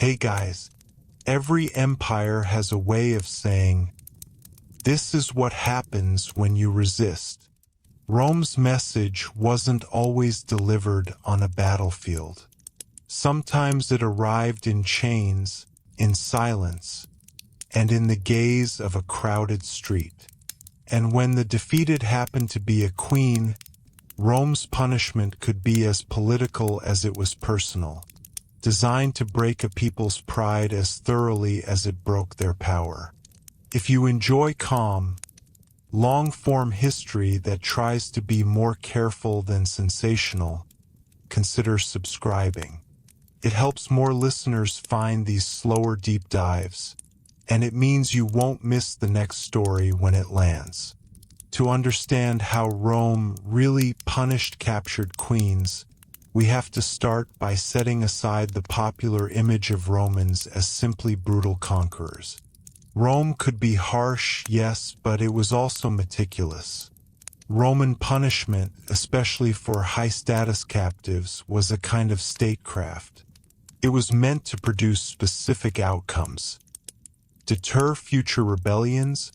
Hey guys, every empire has a way of saying, "This is what happens when you resist." Rome's message wasn't always delivered on a battlefield. Sometimes it arrived in chains, in silence, and in the gaze of a crowded street. And when the defeated happened to be a queen, Rome's punishment could be as political as it was personal, designed to break a people's pride as thoroughly as it broke their power. If you enjoy calm, long-form history that tries to be more careful than sensational, consider subscribing. It helps more listeners find these slower deep dives, and it means you won't miss the next story when it lands. To understand how Rome really punished captured queens, we have to start by setting aside the popular image of Romans as simply brutal conquerors. Rome could be harsh, yes, but it was also meticulous. Roman punishment, especially for high-status captives, was a kind of statecraft. It was meant to produce specific outcomes: deter future rebellions,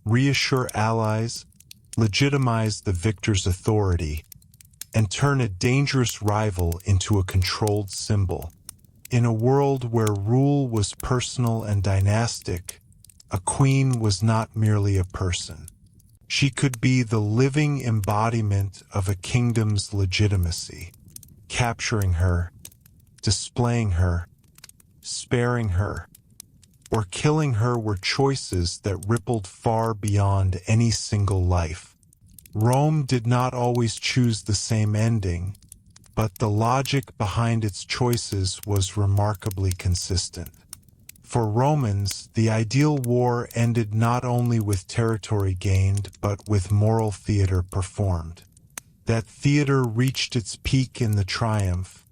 reassure allies, legitimize the victor's authority, and turn a dangerous rival into a controlled symbol. In a world where rule was personal and dynastic, a queen was not merely a person. She could be the living embodiment of a kingdom's legitimacy. Capturing her, displaying her, sparing her, or killing her were choices that rippled far beyond any single life. Rome did not always choose the same ending, but the logic behind its choices was remarkably consistent. For Romans, the ideal war ended not only with territory gained, but with moral theater performed. That theater reached its peak in the triumph,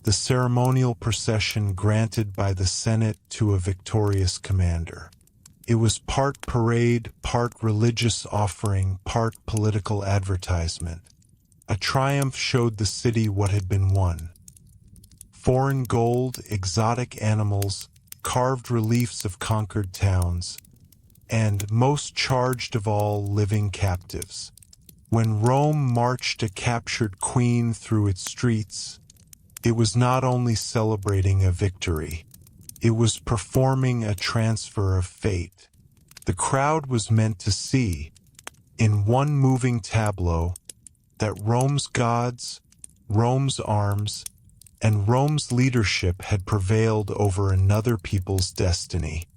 the ceremonial procession granted by the Senate to a victorious commander. It was part parade, part religious offering, part political advertisement. A triumph showed the city what had been won. Foreign gold, exotic animals, carved reliefs of conquered towns, and, most charged of all, living captives. When Rome marched a captured queen through its streets, it was not only celebrating a victory, it was performing a transfer of fate. The crowd was meant to see, in one moving tableau, that Rome's gods, Rome's arms, and Rome's leadership had prevailed over another people's destiny.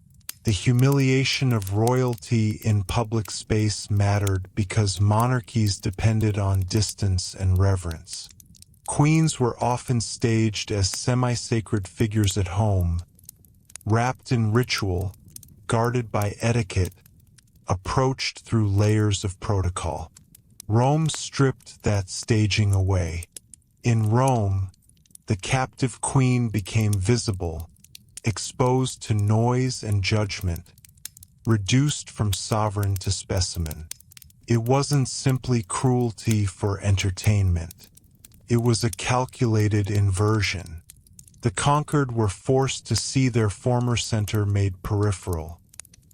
The humiliation of royalty in public space mattered because monarchies depended on distance and reverence. Queens were often staged as semi-sacred figures at home, wrapped in ritual, guarded by etiquette, approached through layers of protocol. Rome stripped that staging away. In Rome, the captive queen became visible, exposed to noise and judgment, reduced from sovereign to specimen. It wasn't simply cruelty for entertainment. It was a calculated inversion. The conquered were forced to see their former center made peripheral.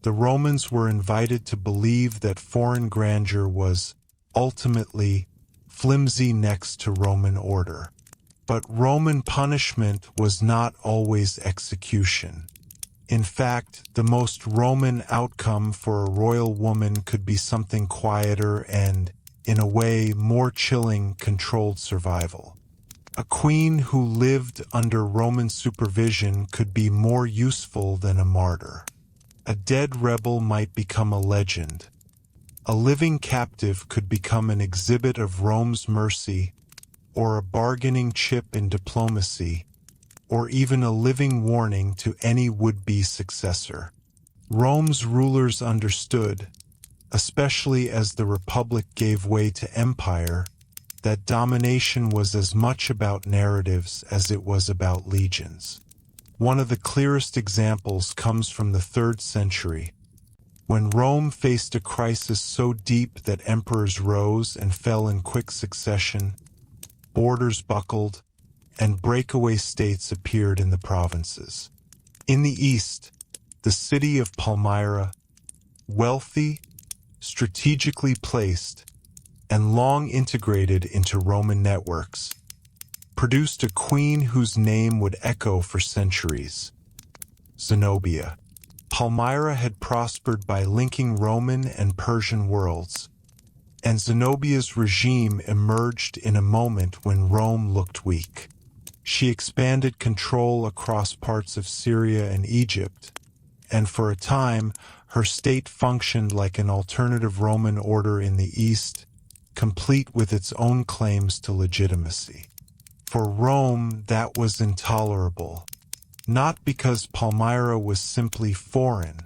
The Romans were invited to believe that foreign grandeur was, ultimately, flimsy next to Roman order. But Roman punishment was not always execution. In fact, the most Roman outcome for a royal woman could be something quieter and, in a way, more chilling, controlled survival. A queen who lived under Roman supervision could be more useful than a martyr. A dead rebel might become a legend. A living captive could become an exhibit of Rome's mercy, or a bargaining chip in diplomacy, or even a living warning to any would-be successor. Rome's rulers understood, especially as the Republic gave way to empire, that domination was as much about narratives as it was about legions. One of the clearest examples comes from the 3rd century, when Rome faced a crisis so deep that emperors rose and fell in quick succession, borders buckled, and breakaway states appeared in the provinces. In the east, the city of Palmyra, wealthy, strategically placed, and long integrated into Roman networks, produced a queen whose name would echo for centuries: Zenobia. Palmyra had prospered by linking Roman and Persian worlds, and Zenobia's regime emerged in a moment when Rome looked weak. She expanded control across parts of Syria and Egypt, and for a time, her state functioned like an alternative Roman order in the East, complete with its own claims to legitimacy. For Rome, that was intolerable, not because Palmyra was simply foreign,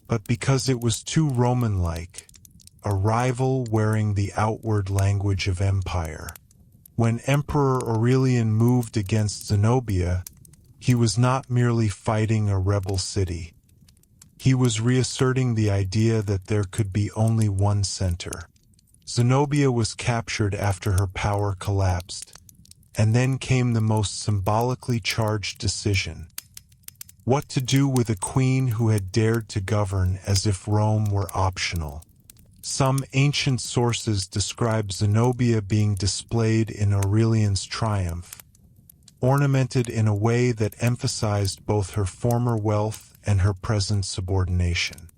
but because it was too Roman-like, a rival wearing the outward language of empire. When Emperor Aurelian moved against Zenobia, he was not merely fighting a rebel city. He was reasserting the idea that there could be only one center. Zenobia was captured after her power collapsed, and then came the most symbolically charged decision: what to do with a queen who had dared to govern as if Rome were optional. Some ancient sources describe Zenobia being displayed in Aurelian's triumph, ornamented in a way that emphasized both her former wealth and her present subordination.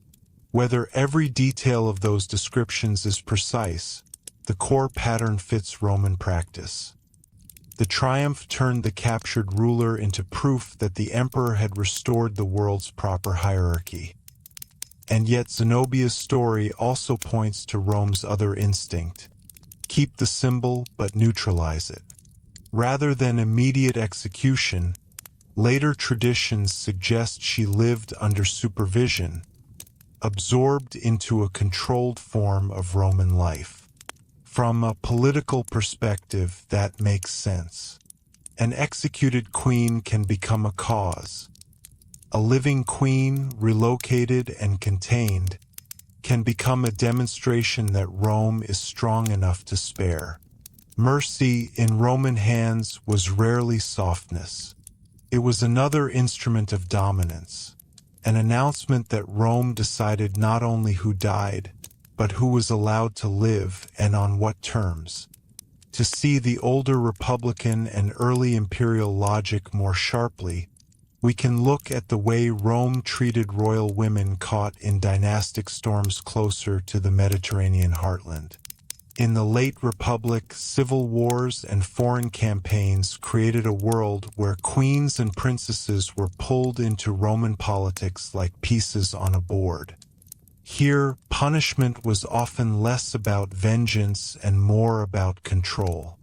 Whether every detail of those descriptions is precise, the core pattern fits Roman practice. The triumph turned the captured ruler into proof that the emperor had restored the world's proper hierarchy. And yet Zenobia's story also points to Rome's other instinct: keep the symbol but neutralize it. Rather than immediate execution, later traditions suggest she lived under supervision, absorbed into a controlled form of Roman life. From a political perspective, that makes sense. An executed queen can become a cause. A living queen, relocated and contained, can become a demonstration that Rome is strong enough to spare. Mercy in Roman hands was rarely softness. It was another instrument of dominance, an announcement that Rome decided not only who died, but who was allowed to live and on what terms. To see the older Republican and early imperial logic more sharply, we can look at the way Rome treated royal women caught in dynastic storms closer to the Mediterranean heartland. In the late Republic, civil wars and foreign campaigns created a world where queens and princesses were pulled into Roman politics like pieces on a board. Here, punishment was often less about vengeance and more about control.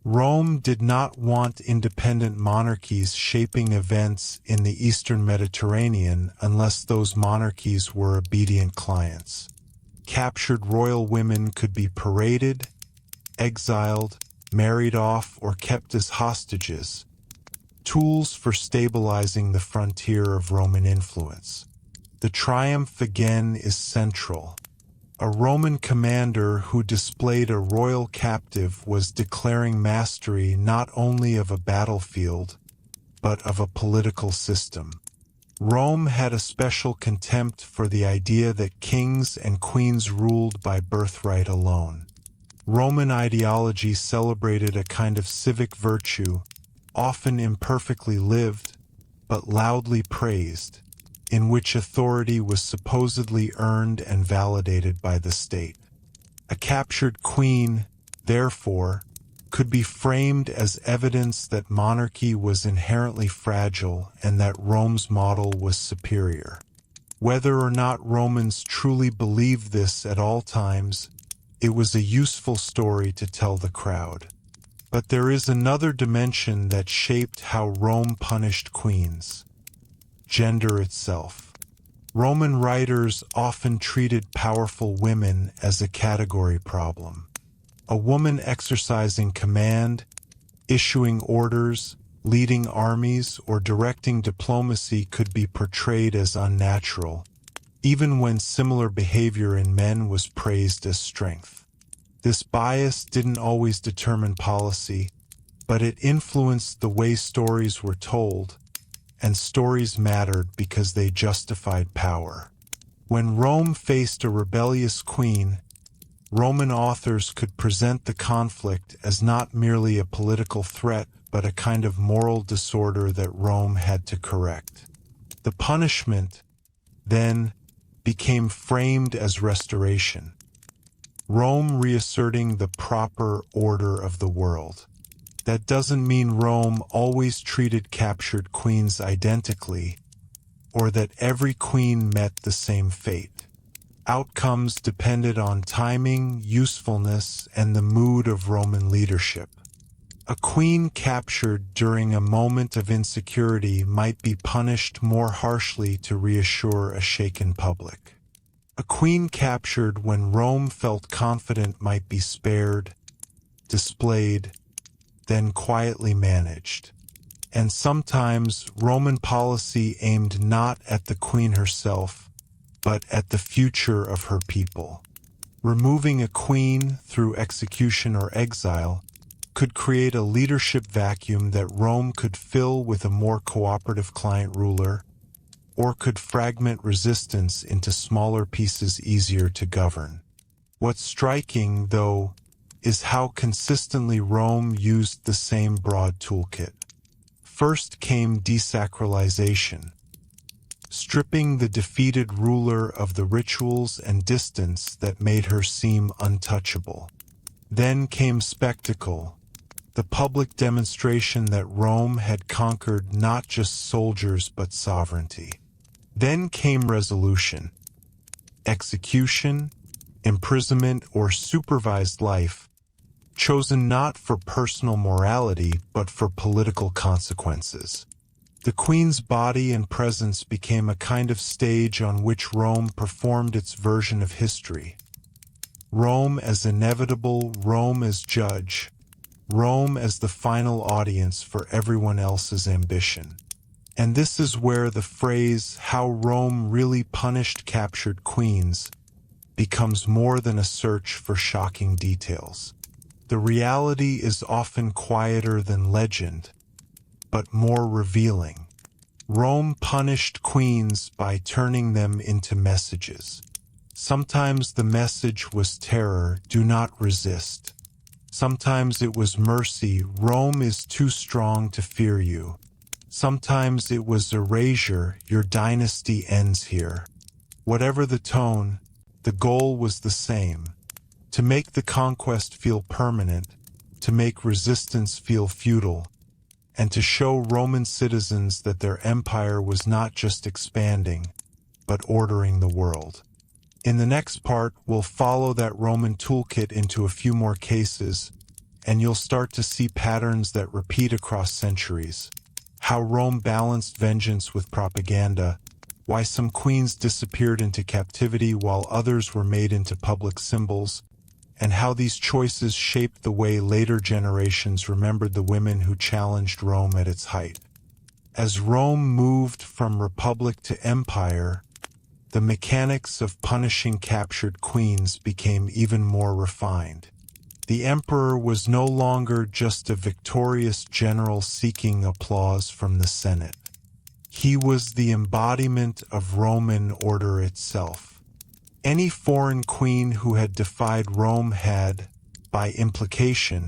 Rome did not want independent monarchies shaping events in the Eastern Mediterranean unless those monarchies were obedient clients. Captured royal women could be paraded, exiled, married off, or kept as hostages, tools for stabilizing the frontier of Roman influence. The triumph again is central. A Roman commander who displayed a royal captive was declaring mastery not only of a battlefield, but of a political system. Rome had a special contempt for the idea that kings and queens ruled by birthright alone. Roman ideology celebrated a kind of civic virtue, often imperfectly lived, but loudly praised, in which authority was supposedly earned and validated by the state. A captured queen, therefore, could be framed as evidence that monarchy was inherently fragile and that Rome's model was superior. Whether or not Romans truly believed this at all times, it was a useful story to tell the crowd. But there is another dimension that shaped how Rome punished queens: gender itself. Roman writers often treated powerful women as a category problem. A woman exercising command, issuing orders, leading armies, or directing diplomacy could be portrayed as unnatural, even when similar behavior in men was praised as strength. This bias didn't always determine policy, but it influenced the way stories were told, and stories mattered because they justified power. When Rome faced a rebellious queen, Roman authors could present the conflict as not merely a political threat but a kind of moral disorder that Rome had to correct. The punishment, then, became framed as restoration, Rome reasserting the proper order of the world. That doesn't mean Rome always treated captured queens identically, or that every queen met the same fate. Outcomes depended on timing, usefulness, and the mood of Roman leadership. A queen captured during a moment of insecurity might be punished more harshly to reassure a shaken public. A queen captured when Rome felt confident might be spared, displayed, then quietly managed. And sometimes Roman policy aimed not at the queen herself, but at the future of her people. Removing a queen through execution or exile could create a leadership vacuum that Rome could fill with a more cooperative client ruler, or could fragment resistance into smaller pieces easier to govern. What's striking, though, is how consistently Rome used the same broad toolkit. First came desacralization, stripping the defeated ruler of the rituals and distance that made her seem untouchable. Then came spectacle, the public demonstration that Rome had conquered not just soldiers but sovereignty. Then came resolution, execution, imprisonment, or supervised life, chosen not for personal morality but for political consequences. The queen's body and presence became a kind of stage on which Rome performed its version of history. Rome as inevitable, Rome as judge, Rome as the final audience for everyone else's ambition. And this is where the phrase, "how Rome really punished captured queens," becomes more than a search for shocking details. The reality is often quieter than legend, but more revealing. Rome punished queens by turning them into messages. Sometimes the message was terror, do not resist. Sometimes it was mercy, Rome is too strong to fear you. Sometimes it was erasure, your dynasty ends here. Whatever the tone, the goal was the same: to make the conquest feel permanent, to make resistance feel futile, and to show Roman citizens that their empire was not just expanding, but ordering the world. In the next part, we'll follow that Roman toolkit into a few more cases, and you'll start to see patterns that repeat across centuries. How Rome balanced vengeance with propaganda, why some queens disappeared into captivity while others were made into public symbols, and how these choices shaped the way later generations remembered the women who challenged Rome at its height. As Rome moved from republic to empire, the mechanics of punishing captured queens became even more refined. The emperor was no longer just a victorious general seeking applause from the Senate. He was the embodiment of Roman order itself. Any foreign queen who had defied Rome had, by implication,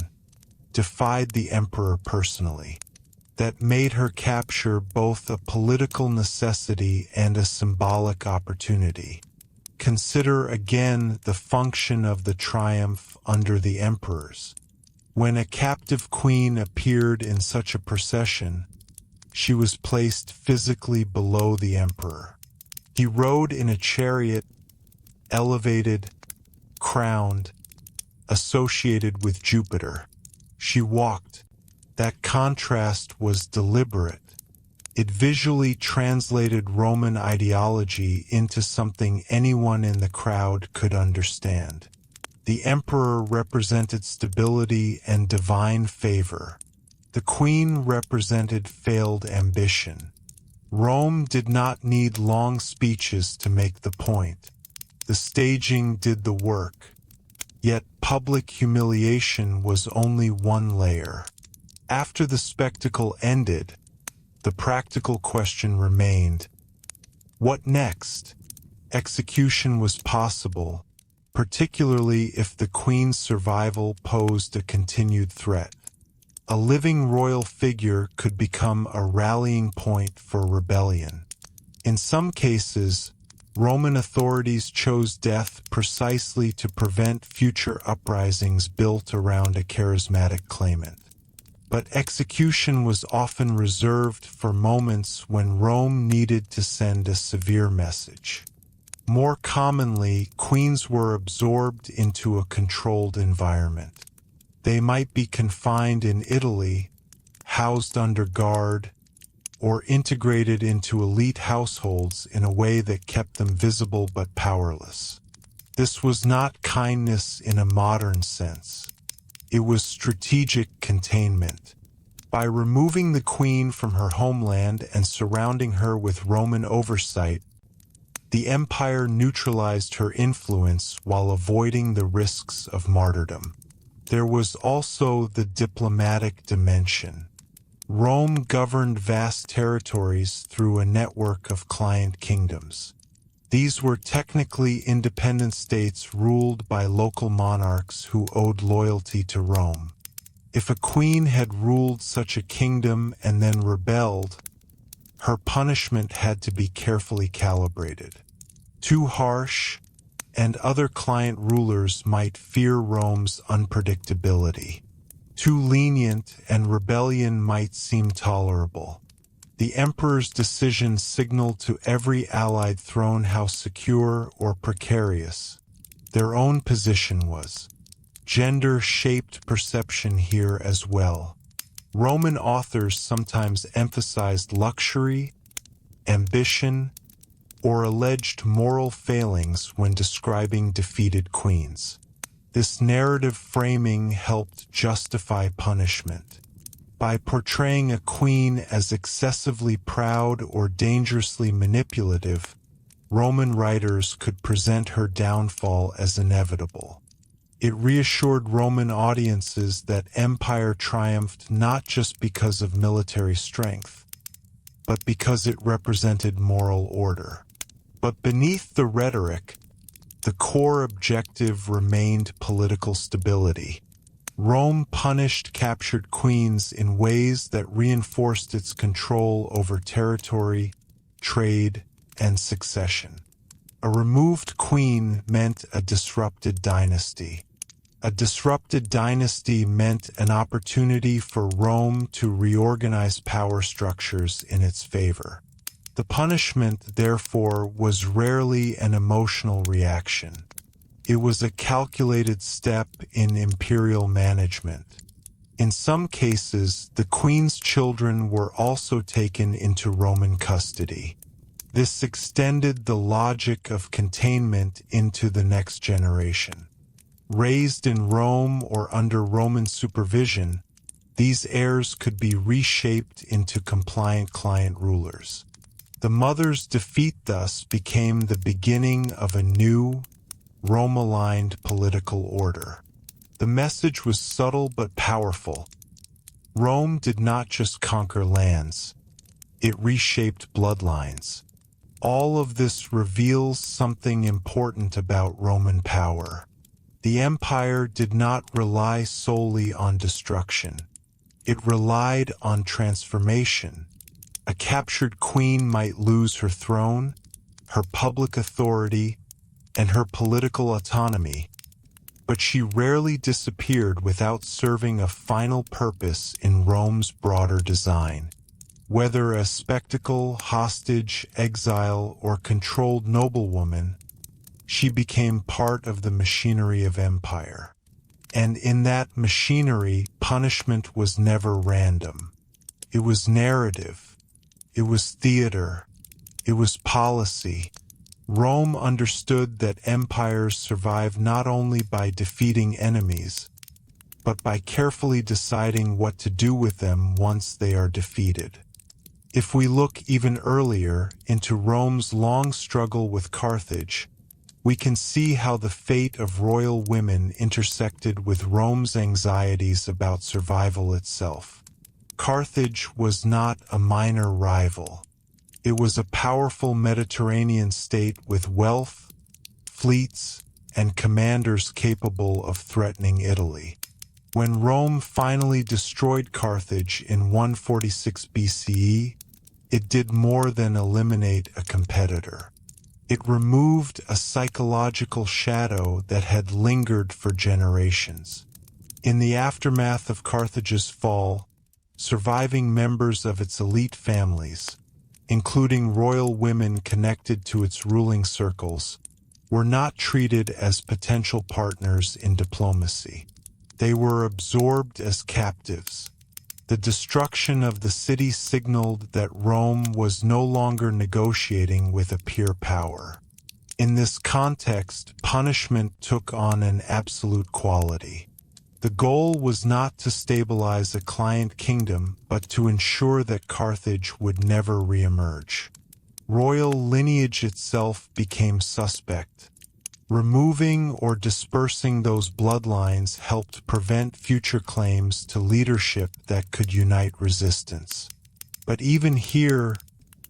defied the emperor personally. That made her capture both a political necessity and a symbolic opportunity. Consider again the function of the triumph under the emperors. When a captive queen appeared in such a procession, she was placed physically below the emperor. He rode in a chariot, elevated, crowned, associated with Jupiter. She walked. That contrast was deliberate. It visually translated Roman ideology into something anyone in the crowd could understand. The emperor represented stability and divine favor. The queen represented failed ambition. Rome did not need long speeches to make the point. The staging did the work. Yet public humiliation was only one layer. After the spectacle ended, the practical question remained: what next? Execution was possible, particularly if the queen's survival posed a continued threat. A living royal figure could become a rallying point for rebellion. In some cases, Roman authorities chose death precisely to prevent future uprisings built around a charismatic claimant. But execution was often reserved for moments when Rome needed to send a severe message. More commonly, queens were absorbed into a controlled environment. They might be confined in Italy, housed under guard, or integrated into elite households in a way that kept them visible but powerless. This was not kindness in a modern sense. It was strategic containment. By removing the queen from her homeland and surrounding her with Roman oversight, the empire neutralized her influence while avoiding the risks of martyrdom. There was also the diplomatic dimension. Rome governed vast territories through a network of client kingdoms. These were technically independent states ruled by local monarchs who owed loyalty to Rome. If a queen had ruled such a kingdom and then rebelled, her punishment had to be carefully calibrated. Too harsh, and other client rulers might fear Rome's unpredictability. Too lenient, and rebellion might seem tolerable. The emperor's decision signaled to every allied throne how secure or precarious their own position was. Gender shaped perception here as well. Roman authors sometimes emphasized luxury, ambition, or alleged moral failings when describing defeated queens. This narrative framing helped justify punishment. By portraying a queen as excessively proud or dangerously manipulative, Roman writers could present her downfall as inevitable. It reassured Roman audiences that empire triumphed not just because of military strength, but because it represented moral order. But beneath the rhetoric, the core objective remained political stability. Rome punished captured queens in ways that reinforced its control over territory, trade, and succession. A removed queen meant a disrupted dynasty. A disrupted dynasty meant an opportunity for Rome to reorganize power structures in its favor. The punishment, therefore, was rarely an emotional reaction. It was a calculated step in imperial management. In some cases, the queen's children were also taken into Roman custody. This extended the logic of containment into the next generation. Raised in Rome or under Roman supervision, these heirs could be reshaped into compliant client rulers. The mother's defeat thus became the beginning of a new, Rome-aligned political order. The message was subtle but powerful. Rome did not just conquer lands, it reshaped bloodlines. All of this reveals something important about Roman power. The empire did not rely solely on destruction. It relied on transformation. A captured queen might lose her throne, her public authority, and her political autonomy, but she rarely disappeared without serving a final purpose in Rome's broader design. Whether a spectacle, hostage, exile, or controlled noblewoman, she became part of the machinery of empire. And in that machinery, punishment was never random. It was narrative. It was theater. It was policy. Rome understood that empires survive not only by defeating enemies, but by carefully deciding what to do with them once they are defeated. If we look even earlier into Rome's long struggle with Carthage, we can see how the fate of royal women intersected with Rome's anxieties about survival itself. Carthage was not a minor rival. It was a powerful Mediterranean state with wealth, fleets, and commanders capable of threatening Italy. When Rome finally destroyed Carthage in 146 BCE, it did more than eliminate a competitor. It removed a psychological shadow that had lingered for generations. In the aftermath of Carthage's fall, surviving members of its elite families, including royal women connected to its ruling circles, were not treated as potential partners in diplomacy. They were absorbed as captives. The destruction of the city signaled that Rome was no longer negotiating with a peer power. In this context, punishment took on an absolute quality. The goal was not to stabilize a client kingdom, but to ensure that Carthage would never reemerge. Royal lineage itself became suspect. Removing or dispersing those bloodlines helped prevent future claims to leadership that could unite resistance. But even here,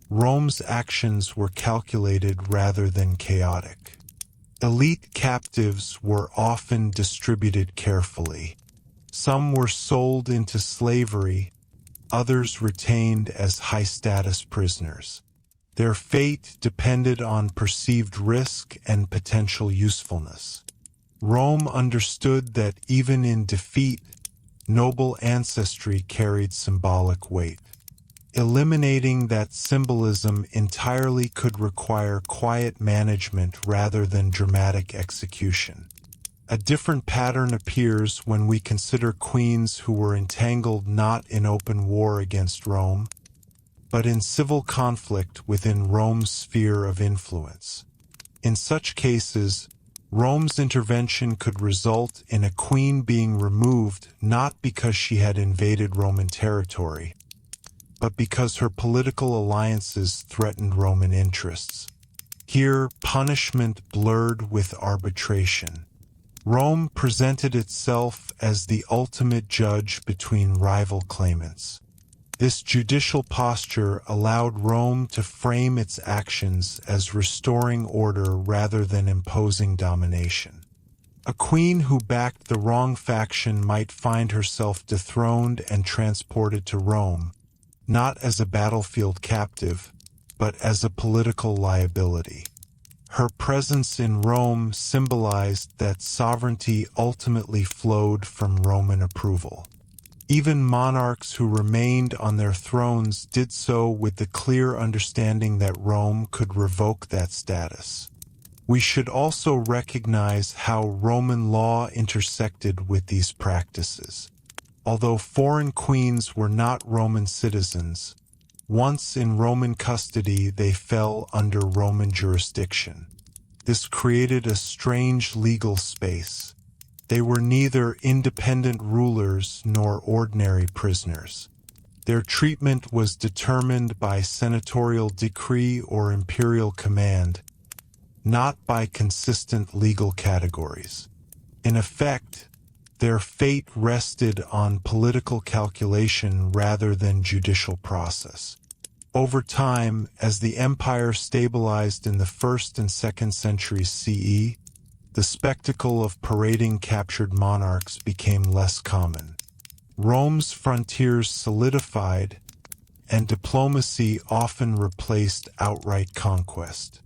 Rome's actions were calculated rather than chaotic. Elite captives were often distributed carefully. Some were sold into slavery, others retained as high-status prisoners. Their fate depended on perceived risk and potential usefulness. Rome understood that even in defeat, noble ancestry carried symbolic weight. Eliminating that symbolism entirely could require quiet management rather than dramatic execution. A different pattern appears when we consider queens who were entangled not in open war against Rome, but in civil conflict within Rome's sphere of influence. In such cases, Rome's intervention could result in a queen being removed not because she had invaded Roman territory, but because her political alliances threatened Roman interests. Here, punishment blurred with arbitration. Rome presented itself as the ultimate judge between rival claimants. This judicial posture allowed Rome to frame its actions as restoring order rather than imposing domination. A queen who backed the wrong faction might find herself dethroned and transported to Rome, not as a battlefield captive, but as a political liability. Her presence in Rome symbolized that sovereignty ultimately flowed from Roman approval. Even monarchs who remained on their thrones did so with the clear understanding that Rome could revoke that status. We should also recognize how Roman law intersected with these practices. Although foreign queens were not Roman citizens, once in Roman custody they fell under Roman jurisdiction. This created a strange legal space. They were neither independent rulers nor ordinary prisoners. Their treatment was determined by senatorial decree or imperial command, not by consistent legal categories. In effect, their fate rested on political calculation rather than judicial process. Over time, as the empire stabilized in the 1st and 2nd centuries CE, the spectacle of parading captured monarchs became less common. Rome's frontiers solidified, and diplomacy often replaced outright conquest.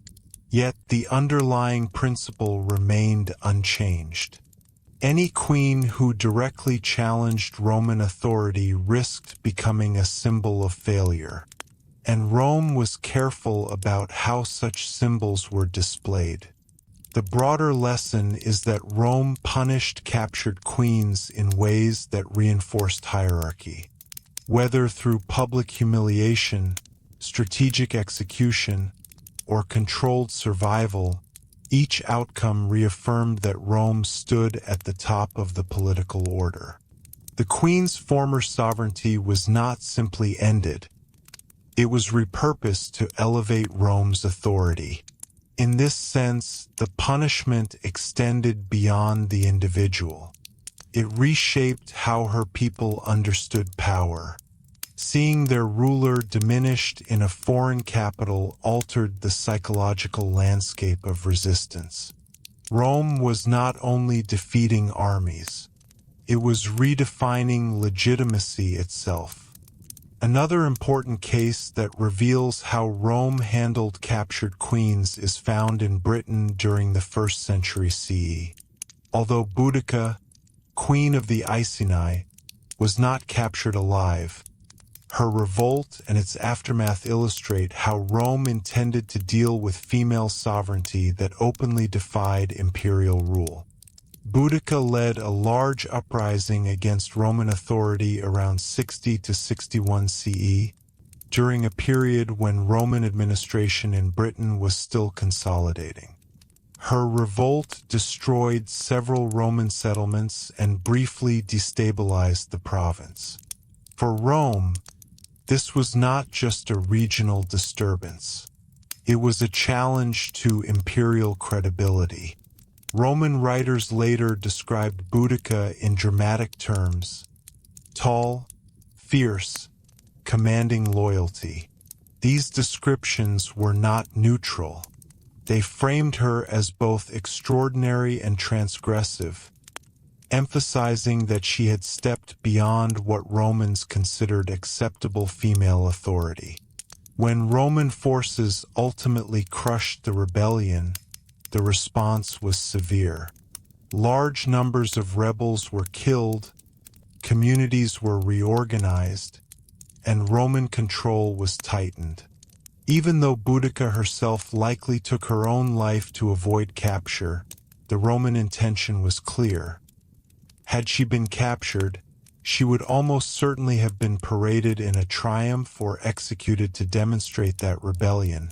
Yet the underlying principle remained unchanged. Any queen who directly challenged Roman authority risked becoming a symbol of failure, and Rome was careful about how such symbols were displayed. The broader lesson is that Rome punished captured queens in ways that reinforced hierarchy. Whether through public humiliation, strategic execution, or controlled survival, each outcome reaffirmed that Rome stood at the top of the political order. The queen's former sovereignty was not simply ended. It was repurposed to elevate Rome's authority. In this sense, the punishment extended beyond the individual. It reshaped how her people understood power. Seeing their ruler diminished in a foreign capital altered the psychological landscape of resistance. Rome was not only defeating armies, it was redefining legitimacy itself. Another important case that reveals how Rome handled captured queens is found in Britain during the 1st century CE. Although Boudica, queen of the Iceni, was not captured alive, her revolt and its aftermath illustrate how Rome intended to deal with female sovereignty that openly defied imperial rule. Boudica led a large uprising against Roman authority around 60 to 61 CE, during a period when Roman administration in Britain was still consolidating. Her revolt destroyed several Roman settlements and briefly destabilized the province. For Rome, this was not just a regional disturbance. It was a challenge to imperial credibility. Roman writers later described Boudica in dramatic terms: tall, fierce, commanding loyalty. These descriptions were not neutral. They framed her as both extraordinary and transgressive, emphasizing that she had stepped beyond what Romans considered acceptable female authority. When Roman forces ultimately crushed the rebellion, the response was severe. Large numbers of rebels were killed, communities were reorganized, and Roman control was tightened. Even though Boudica herself likely took her own life to avoid capture, the Roman intention was clear. Had she been captured, she would almost certainly have been paraded in a triumph or executed to demonstrate that rebellion,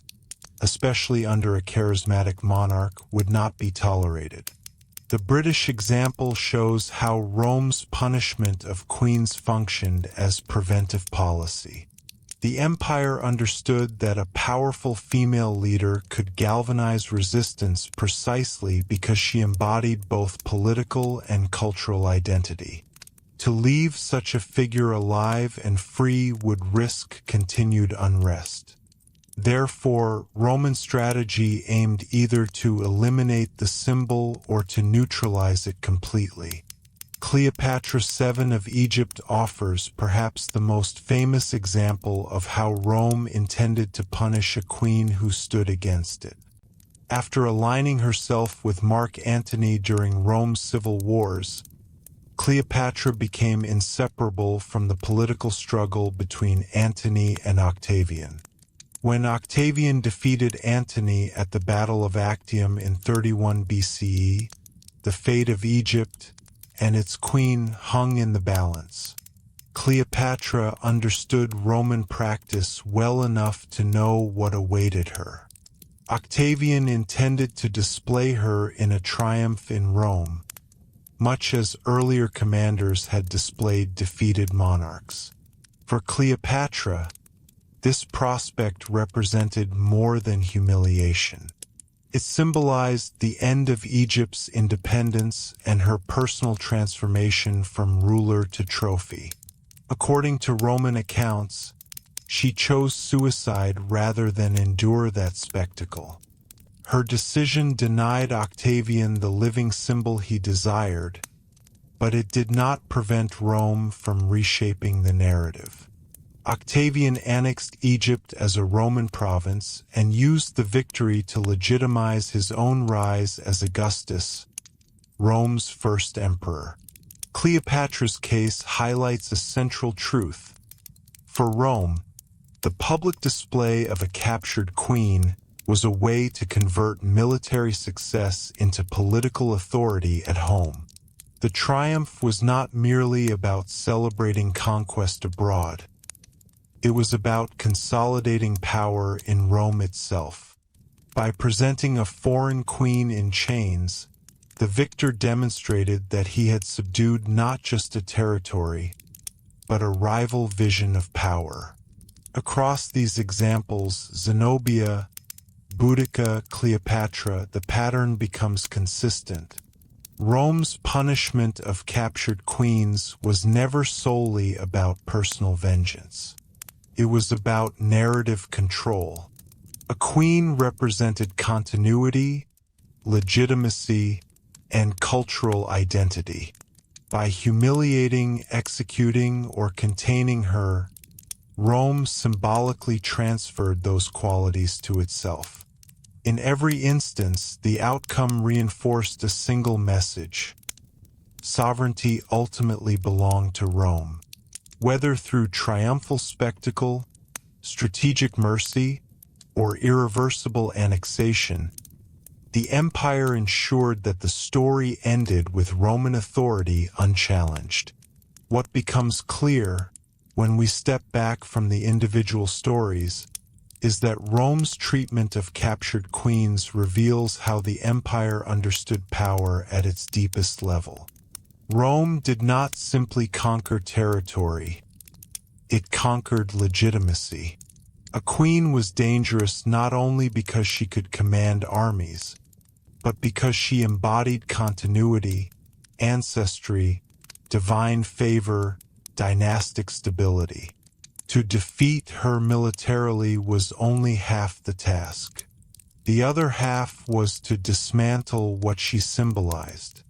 especially under a charismatic monarch, would not be tolerated. The British example shows how Rome's punishment of queens functioned as preventive policy. The empire understood that a powerful female leader could galvanize resistance precisely because she embodied both political and cultural identity. To leave such a figure alive and free would risk continued unrest. Therefore, Roman strategy aimed either to eliminate the symbol or to neutralize it completely. Cleopatra VII of Egypt offers perhaps the most famous example of how Rome intended to punish a queen who stood against it. After aligning herself with Mark Antony during Rome's civil wars, Cleopatra became inseparable from the political struggle between Antony and Octavian. When Octavian defeated Antony at the Battle of Actium in 31 BCE, the fate of Egypt and its queen hung in the balance. Cleopatra understood Roman practice well enough to know what awaited her. Octavian intended to display her in a triumph in Rome, much as earlier commanders had displayed defeated monarchs. For Cleopatra, this prospect represented more than humiliation. It symbolized the end of Egypt's independence and her personal transformation from ruler to trophy. According to Roman accounts, she chose suicide rather than endure that spectacle. Her decision denied Octavian the living symbol he desired, but it did not prevent Rome from reshaping the narrative. Octavian annexed Egypt as a Roman province and used the victory to legitimize his own rise as Augustus, Rome's first emperor. Cleopatra's case highlights a central truth. For Rome, the public display of a captured queen was a way to convert military success into political authority at home. The triumph was not merely about celebrating conquest abroad. It was about consolidating power in Rome itself. By presenting a foreign queen in chains, the victor demonstrated that he had subdued not just a territory, but a rival vision of power. Across these examples, Zenobia, Boudica, Cleopatra, the pattern becomes consistent. Rome's punishment of captured queens was never solely about personal vengeance. It was about narrative control. A queen represented continuity, legitimacy, and cultural identity. By humiliating, executing, or containing her, Rome symbolically transferred those qualities to itself. In every instance, the outcome reinforced a single message: sovereignty ultimately belonged to Rome. Whether through triumphal spectacle, strategic mercy, or irreversible annexation, the empire ensured that the story ended with Roman authority unchallenged. What becomes clear, when we step back from the individual stories, is that Rome's treatment of captured queens reveals how the empire understood power at its deepest level. Rome did not simply conquer territory, it conquered legitimacy. A queen was dangerous not only because she could command armies, but because she embodied continuity, ancestry, divine favor, dynastic stability. To defeat her militarily was only half the task. The other half was to dismantle what she symbolized.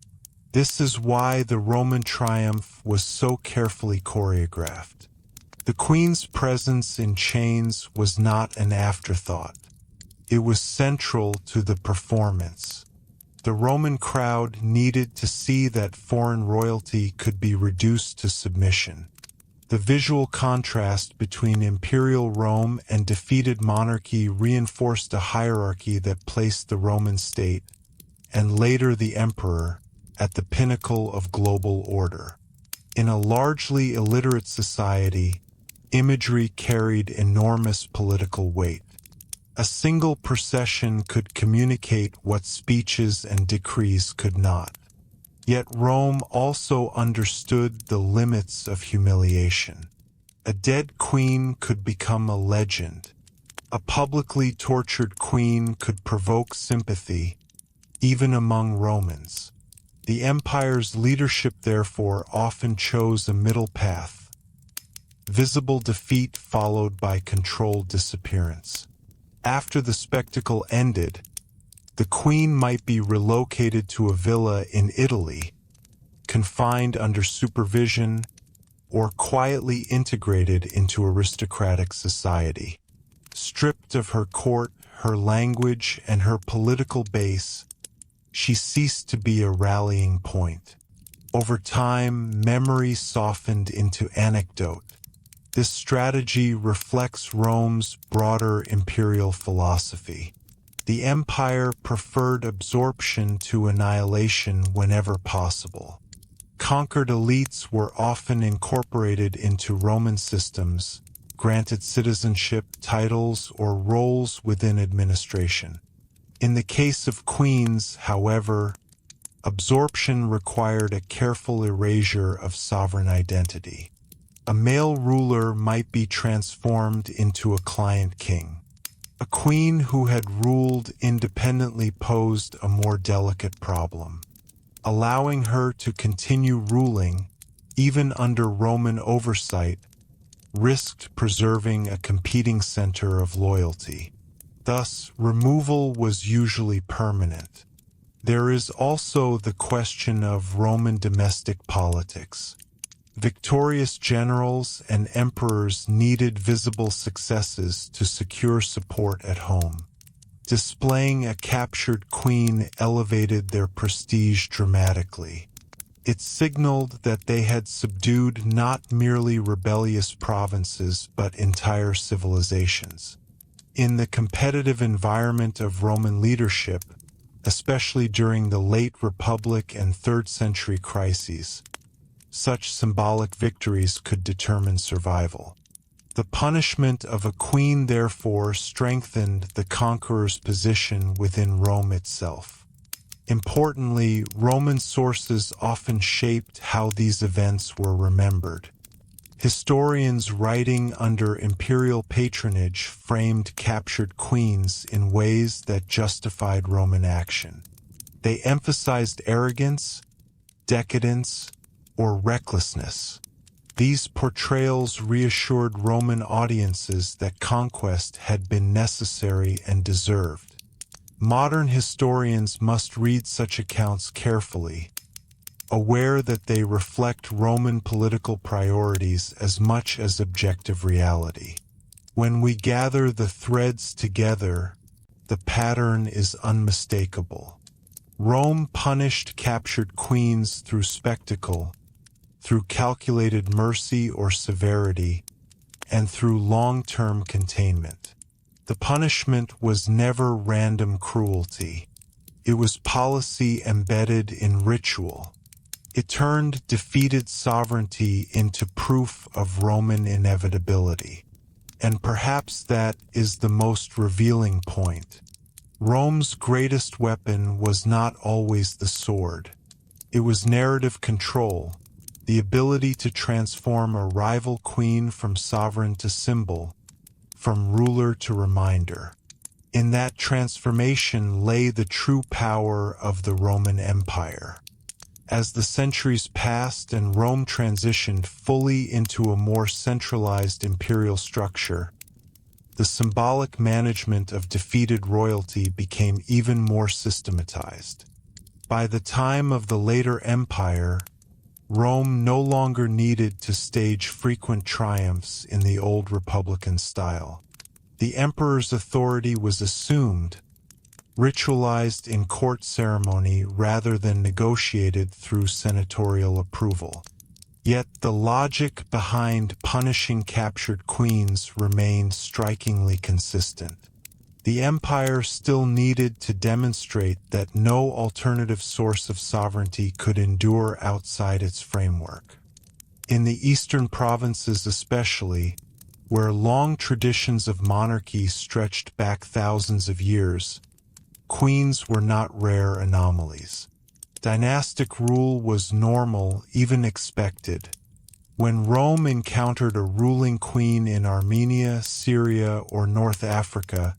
This is why the Roman triumph was so carefully choreographed. The queen's presence in chains was not an afterthought. It was central to the performance. The Roman crowd needed to see that foreign royalty could be reduced to submission. The visual contrast between imperial Rome and defeated monarchy reinforced a hierarchy that placed the Roman state, and later the emperor, at the pinnacle of global order. In a largely illiterate society, imagery carried enormous political weight. A single procession could communicate what speeches and decrees could not. Yet Rome also understood the limits of humiliation. A dead queen could become a legend. A publicly tortured queen could provoke sympathy, even among Romans. The empire's leadership, therefore, often chose a middle path: visible defeat followed by controlled disappearance. After the spectacle ended, the queen might be relocated to a villa in Italy, confined under supervision, or quietly integrated into aristocratic society. Stripped of her court, her language, and her political base, she ceased to be a rallying point. Over time, memory softened into anecdote. This strategy reflects Rome's broader imperial philosophy. The empire preferred absorption to annihilation whenever possible. Conquered elites were often incorporated into Roman systems, granted citizenship, titles, or roles within administration. In the case of queens, however, absorption required a careful erasure of sovereign identity. A male ruler might be transformed into a client king. A queen who had ruled independently posed a more delicate problem. Allowing her to continue ruling, even under Roman oversight, risked preserving a competing center of loyalty. Thus, removal was usually permanent. There is also the question of Roman domestic politics. Victorious generals and emperors needed visible successes to secure support at home. Displaying a captured queen elevated their prestige dramatically. It signaled that they had subdued not merely rebellious provinces but entire civilizations. In the competitive environment of Roman leadership, especially during the late Republic and 3rd century crises, such symbolic victories could determine survival. The punishment of a queen therefore strengthened the conqueror's position within Rome itself. Importantly, Roman sources often shaped how these events were remembered. Historians writing under imperial patronage framed captured queens in ways that justified Roman action. They emphasized arrogance, decadence, or recklessness. These portrayals reassured Roman audiences that conquest had been necessary and deserved. Modern historians must read such accounts carefully, aware that they reflect Roman political priorities as much as objective reality. When we gather the threads together, the pattern is unmistakable. Rome punished captured queens through spectacle, through calculated mercy or severity, and through long-term containment. The punishment was never random cruelty. It was policy embedded in ritual. It turned defeated sovereignty into proof of Roman inevitability. And perhaps that is the most revealing point. Rome's greatest weapon was not always the sword. It was narrative control, the ability to transform a rival queen from sovereign to symbol, from ruler to reminder. In that transformation lay the true power of the Roman Empire. As the centuries passed and Rome transitioned fully into a more centralized imperial structure, the symbolic management of defeated royalty became even more systematized. By the time of the later empire, Rome no longer needed to stage frequent triumphs in the old republican style. The emperor's authority was assumed, ritualized in court ceremony rather than negotiated through senatorial approval. Yet the logic behind punishing captured queens remained strikingly consistent. The empire still needed to demonstrate that no alternative source of sovereignty could endure outside its framework. In the eastern provinces especially, where long traditions of monarchy stretched back thousands of years, queens were not rare anomalies. Dynastic rule was normal, even expected. When Rome encountered a ruling queen in Armenia, Syria, or North Africa,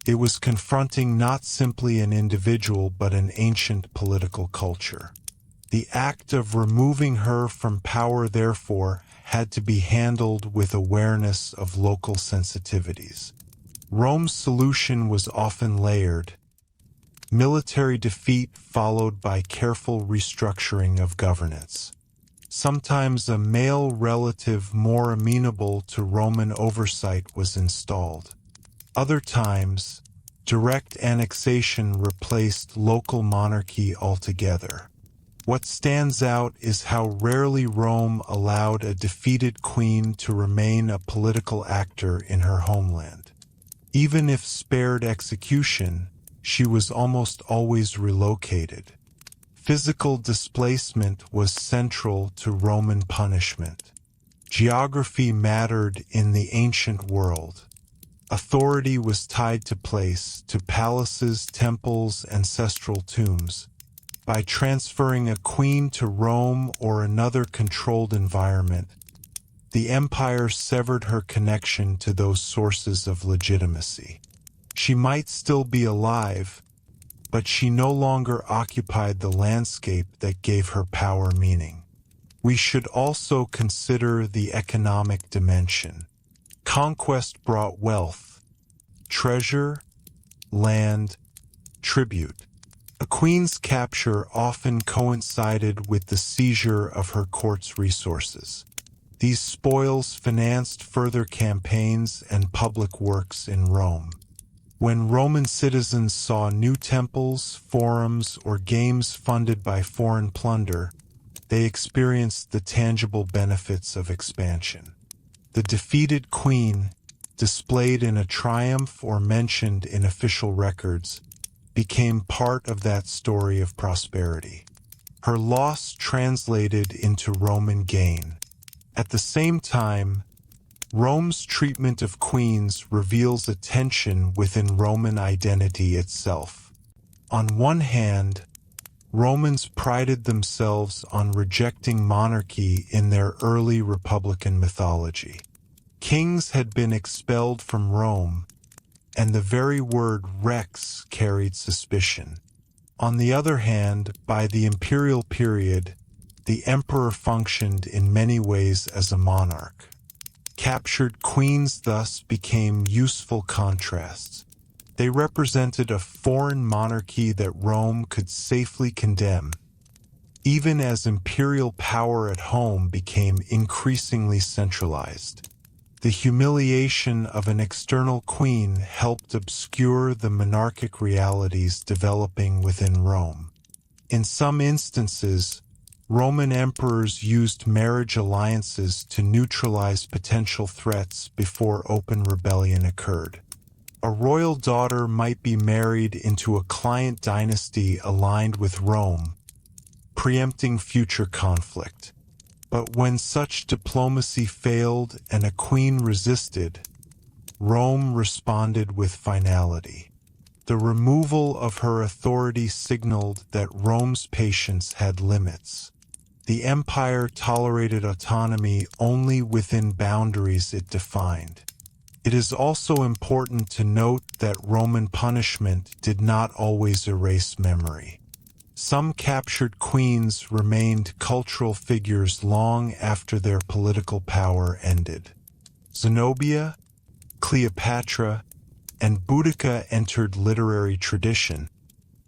it was confronting not simply an individual but an ancient political culture. The act of removing her from power, therefore, had to be handled with awareness of local sensitivities. Rome's solution was often layered: military defeat followed by careful restructuring of governance. Sometimes a male relative more amenable to Roman oversight was installed. Other times, direct annexation replaced local monarchy altogether. What stands out is how rarely Rome allowed a defeated queen to remain a political actor in her homeland. Even if spared execution, she was almost always relocated. Physical displacement was central to Roman punishment. Geography mattered in the ancient world. Authority was tied to place, to palaces, temples, ancestral tombs. By transferring a queen to Rome or another controlled environment, the empire severed her connection to those sources of legitimacy. She might still be alive, but she no longer occupied the landscape that gave her power meaning. We should also consider the economic dimension. Conquest brought wealth, treasure, land, tribute. A queen's capture often coincided with the seizure of her court's resources. These spoils financed further campaigns and public works in Rome. When Roman citizens saw new temples, forums, or games funded by foreign plunder, they experienced the tangible benefits of expansion. The defeated queen, displayed in a triumph or mentioned in official records, became part of that story of prosperity. Her loss translated into Roman gain. At the same time, Rome's treatment of queens reveals a tension within Roman identity itself. On one hand, Romans prided themselves on rejecting monarchy in their early republican mythology. Kings had been expelled from Rome, and the very word rex carried suspicion. On the other hand, by the imperial period, the emperor functioned in many ways as a monarch. Captured queens thus became useful contrasts. They represented a foreign monarchy that Rome could safely condemn, even as imperial power at home became increasingly centralized. The humiliation of an external queen helped obscure the monarchic realities developing within Rome. In some instances, Roman emperors used marriage alliances to neutralize potential threats before open rebellion occurred. A royal daughter might be married into a client dynasty aligned with Rome, preempting future conflict. But when such diplomacy failed and a queen resisted, Rome responded with finality. The removal of her authority signaled that Rome's patience had limits. The empire tolerated autonomy only within boundaries it defined. It is also important to note that Roman punishment did not always erase memory. Some captured queens remained cultural figures long after their political power ended. Zenobia, Cleopatra, and Boudica entered literary tradition,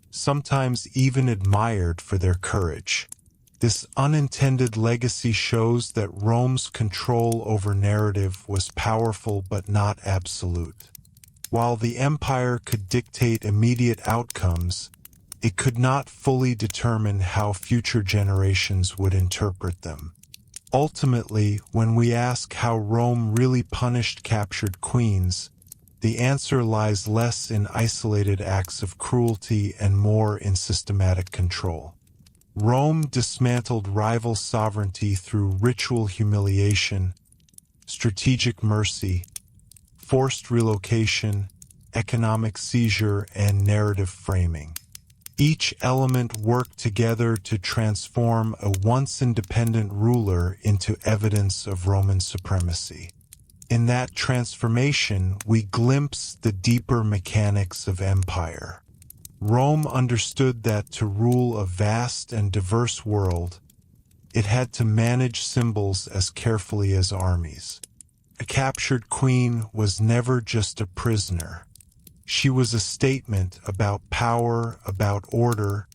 sometimes even admired for their courage. This unintended legacy shows that Rome's control over narrative was powerful but not absolute. While the empire could dictate immediate outcomes, it could not fully determine how future generations would interpret them. Ultimately, when we ask how Rome really punished captured queens, the answer lies less in isolated acts of cruelty and more in systematic control. Rome dismantled rival sovereignty through ritual humiliation, strategic mercy, forced relocation, economic seizure, and narrative framing. Each element worked together to transform a once independent ruler into evidence of Roman supremacy. In that transformation, we glimpse the deeper mechanics of empire. Rome understood that to rule a vast and diverse world, it had to manage symbols as carefully as armies. A captured queen was never just a prisoner. She was a statement about power, about order,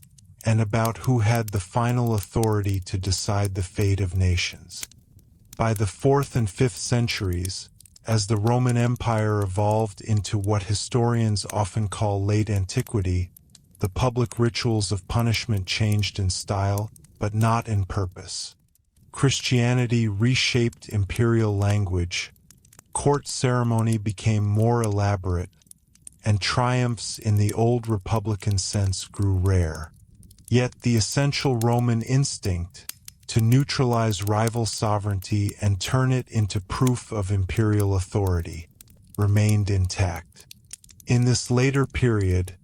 and about who had the final authority to decide the fate of nations. By the 4th and 5th centuries, as the Roman Empire evolved into what historians often call late antiquity, the public rituals of punishment changed in style, but not in purpose. Christianity reshaped imperial language, court ceremony became more elaborate, and triumphs in the old republican sense grew rare. Yet the essential Roman instinct, to neutralize rival sovereignty and turn it into proof of imperial authority, remained intact. In this later period,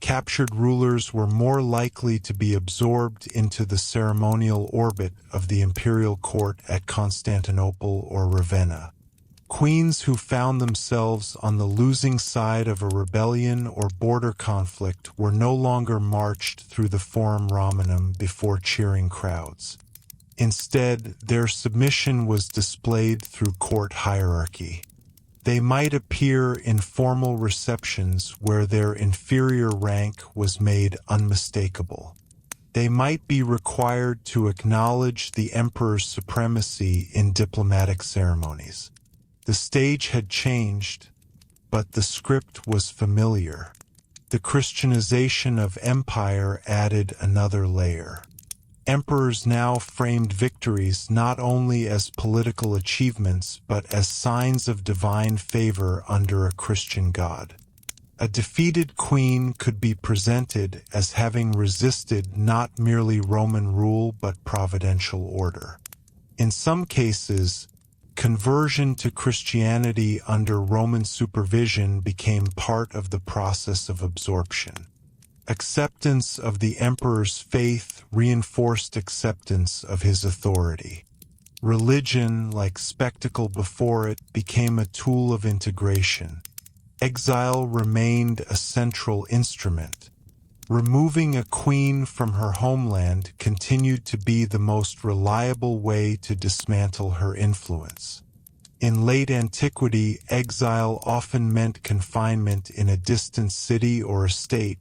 captured rulers were more likely to be absorbed into the ceremonial orbit of the imperial court at Constantinople or Ravenna. Queens who found themselves on the losing side of a rebellion or border conflict were no longer marched through the Forum Romanum before cheering crowds. Instead, their submission was displayed through court hierarchy. They might appear in formal receptions where their inferior rank was made unmistakable. They might be required to acknowledge the emperor's supremacy in diplomatic ceremonies. The stage had changed, but the script was familiar. The Christianization of empire added another layer. Emperors now framed victories not only as political achievements but as signs of divine favor under a Christian god. A defeated queen could be presented as having resisted not merely Roman rule but providential order. In some cases, conversion to Christianity under Roman supervision became part of the process of absorption. Acceptance of the emperor's faith reinforced acceptance of his authority. Religion, like spectacle before it, became a tool of integration. Exile remained a central instrument, Removing a queen from her homeland continued to be the most reliable way to dismantle her influence. In late antiquity, exile often meant confinement in a distant city or estate,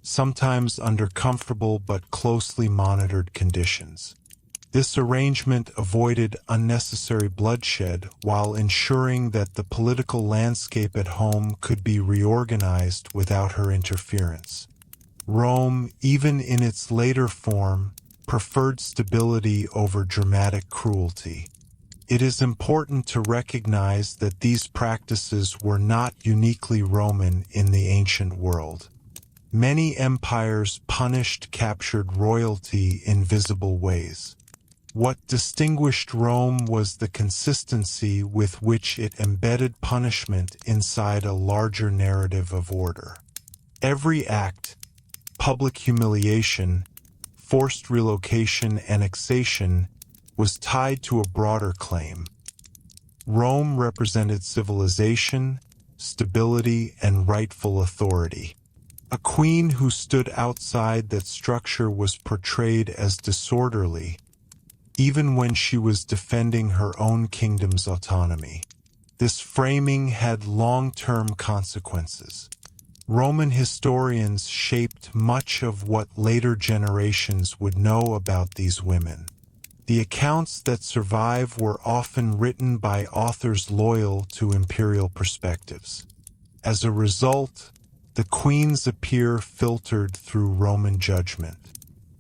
sometimes under comfortable but closely monitored conditions. This arrangement avoided unnecessary bloodshed while ensuring that the political landscape at home could be reorganized without her interference. Rome, even in its later form, preferred stability over dramatic cruelty. It is important to recognize that these practices were not uniquely Roman in the ancient world. Many empires punished captured royalty in visible ways. What distinguished Rome was the consistency with which it embedded punishment inside a larger narrative of order. Every act, public humiliation, forced relocation, annexation, was tied to a broader claim. Rome represented civilization, stability, and rightful authority. A queen who stood outside that structure was portrayed as disorderly, even when she was defending her own kingdom's autonomy. This framing had long-term consequences. Roman historians shaped much of what later generations would know about these women. The accounts that survive were often written by authors loyal to imperial perspectives. As a result, the queens appear filtered through Roman judgment.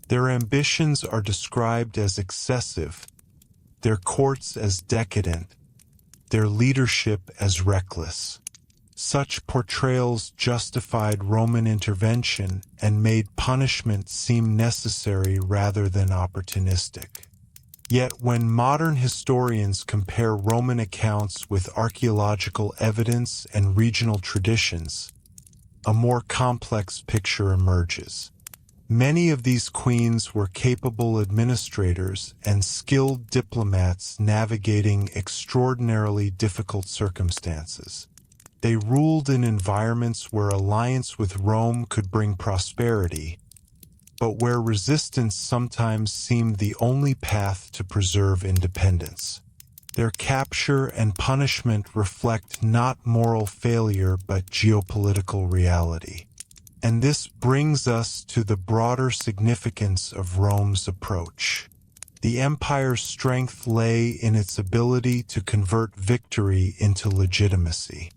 Their ambitions are described as excessive, their courts as decadent, their leadership as reckless. Such portrayals justified Roman intervention and made punishment seem necessary rather than opportunistic. Yet when modern historians compare Roman accounts with archaeological evidence and regional traditions, a more complex picture emerges. Many of these queens were capable administrators and skilled diplomats navigating extraordinarily difficult circumstances. They ruled in environments where alliance with Rome could bring prosperity, but where resistance sometimes seemed the only path to preserve independence. Their capture and punishment reflect not moral failure but geopolitical reality. And this brings us to the broader significance of Rome's approach. The empire's strength lay in its ability to convert victory into legitimacy.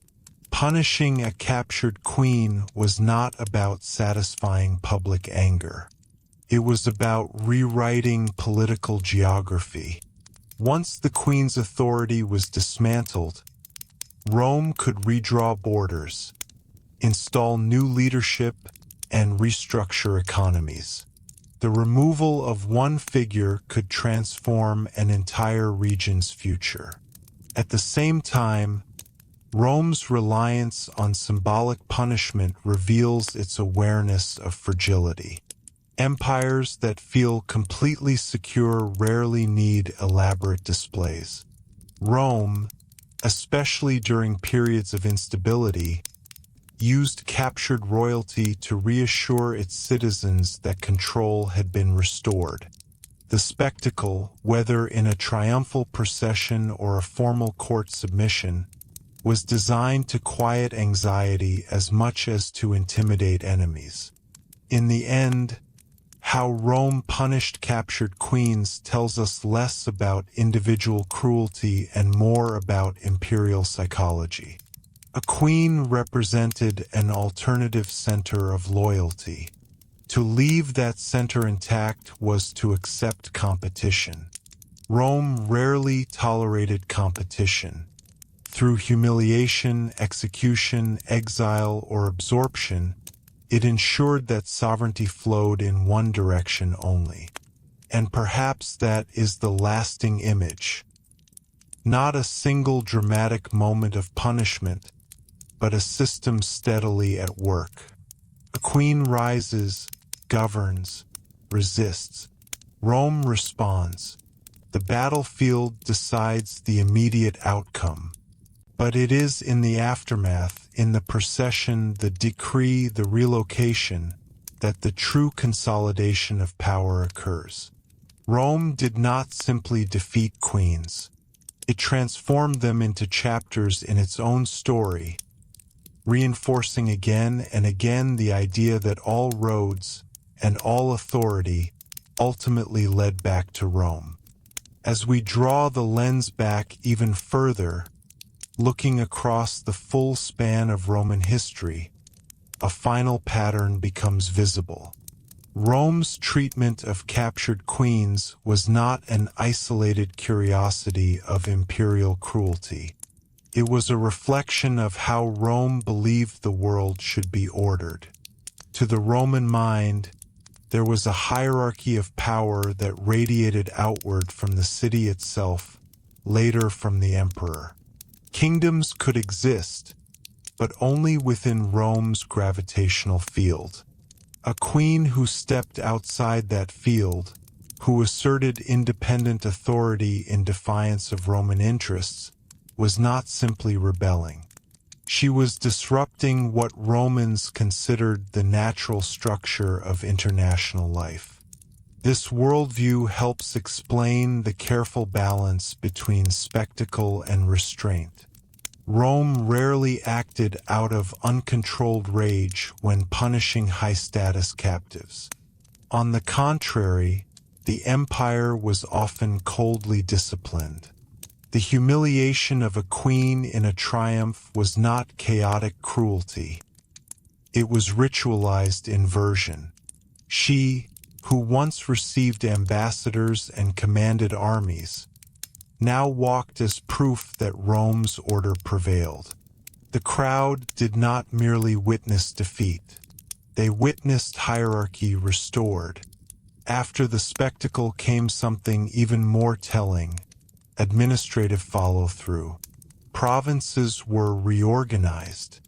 Punishing a captured queen was not about satisfying public anger. It was about rewriting political geography. Once the queen's authority was dismantled, Rome could redraw borders, install new leadership, and restructure economies. The removal of one figure could transform an entire region's future. At the same time, Rome's reliance on symbolic punishment reveals its awareness of fragility. Empires that feel completely secure rarely need elaborate displays. Rome, especially during periods of instability, used captured royalty to reassure its citizens that control had been restored. The spectacle, whether in a triumphal procession or a formal court submission, was designed to quiet anxiety as much as to intimidate enemies. In the end, how Rome punished captured queens tells us less about individual cruelty and more about imperial psychology. A queen represented an alternative center of loyalty. To leave that center intact was to accept competition. Rome rarely tolerated competition. Through humiliation, execution, exile, or absorption, it ensured that sovereignty flowed in one direction only. And perhaps that is the lasting image. Not a single dramatic moment of punishment, but a system steadily at work. A queen rises, governs, resists. Rome responds. The battlefield decides the immediate outcome. But it is in the aftermath, in the procession, the decree, the relocation, that the true consolidation of power occurs. Rome did not simply defeat queens. It transformed them into chapters in its own story, reinforcing again and again the idea that all roads and all authority ultimately led back to Rome. As we draw the lens back even further, looking across the full span of Roman history, a final pattern becomes visible. Rome's treatment of captured queens was not an isolated curiosity of imperial cruelty. It was a reflection of how Rome believed the world should be ordered. To the Roman mind, there was a hierarchy of power that radiated outward from the city itself, later from the emperor. Kingdoms could exist, but only within Rome's gravitational field. A queen who stepped outside that field, who asserted independent authority in defiance of Roman interests, was not simply rebelling. She was disrupting what Romans considered the natural structure of international life. This worldview helps explain the careful balance between spectacle and restraint. Rome rarely acted out of uncontrolled rage when punishing high-status captives. On the contrary, the empire was often coldly disciplined. The humiliation of a queen in a triumph was not chaotic cruelty. It was ritualized inversion. She, who once received ambassadors and commanded armies, now walked as proof that Rome's order prevailed. The crowd did not merely witness defeat. They witnessed hierarchy restored. After the spectacle came something even more telling: administrative follow-through. Provinces were reorganized.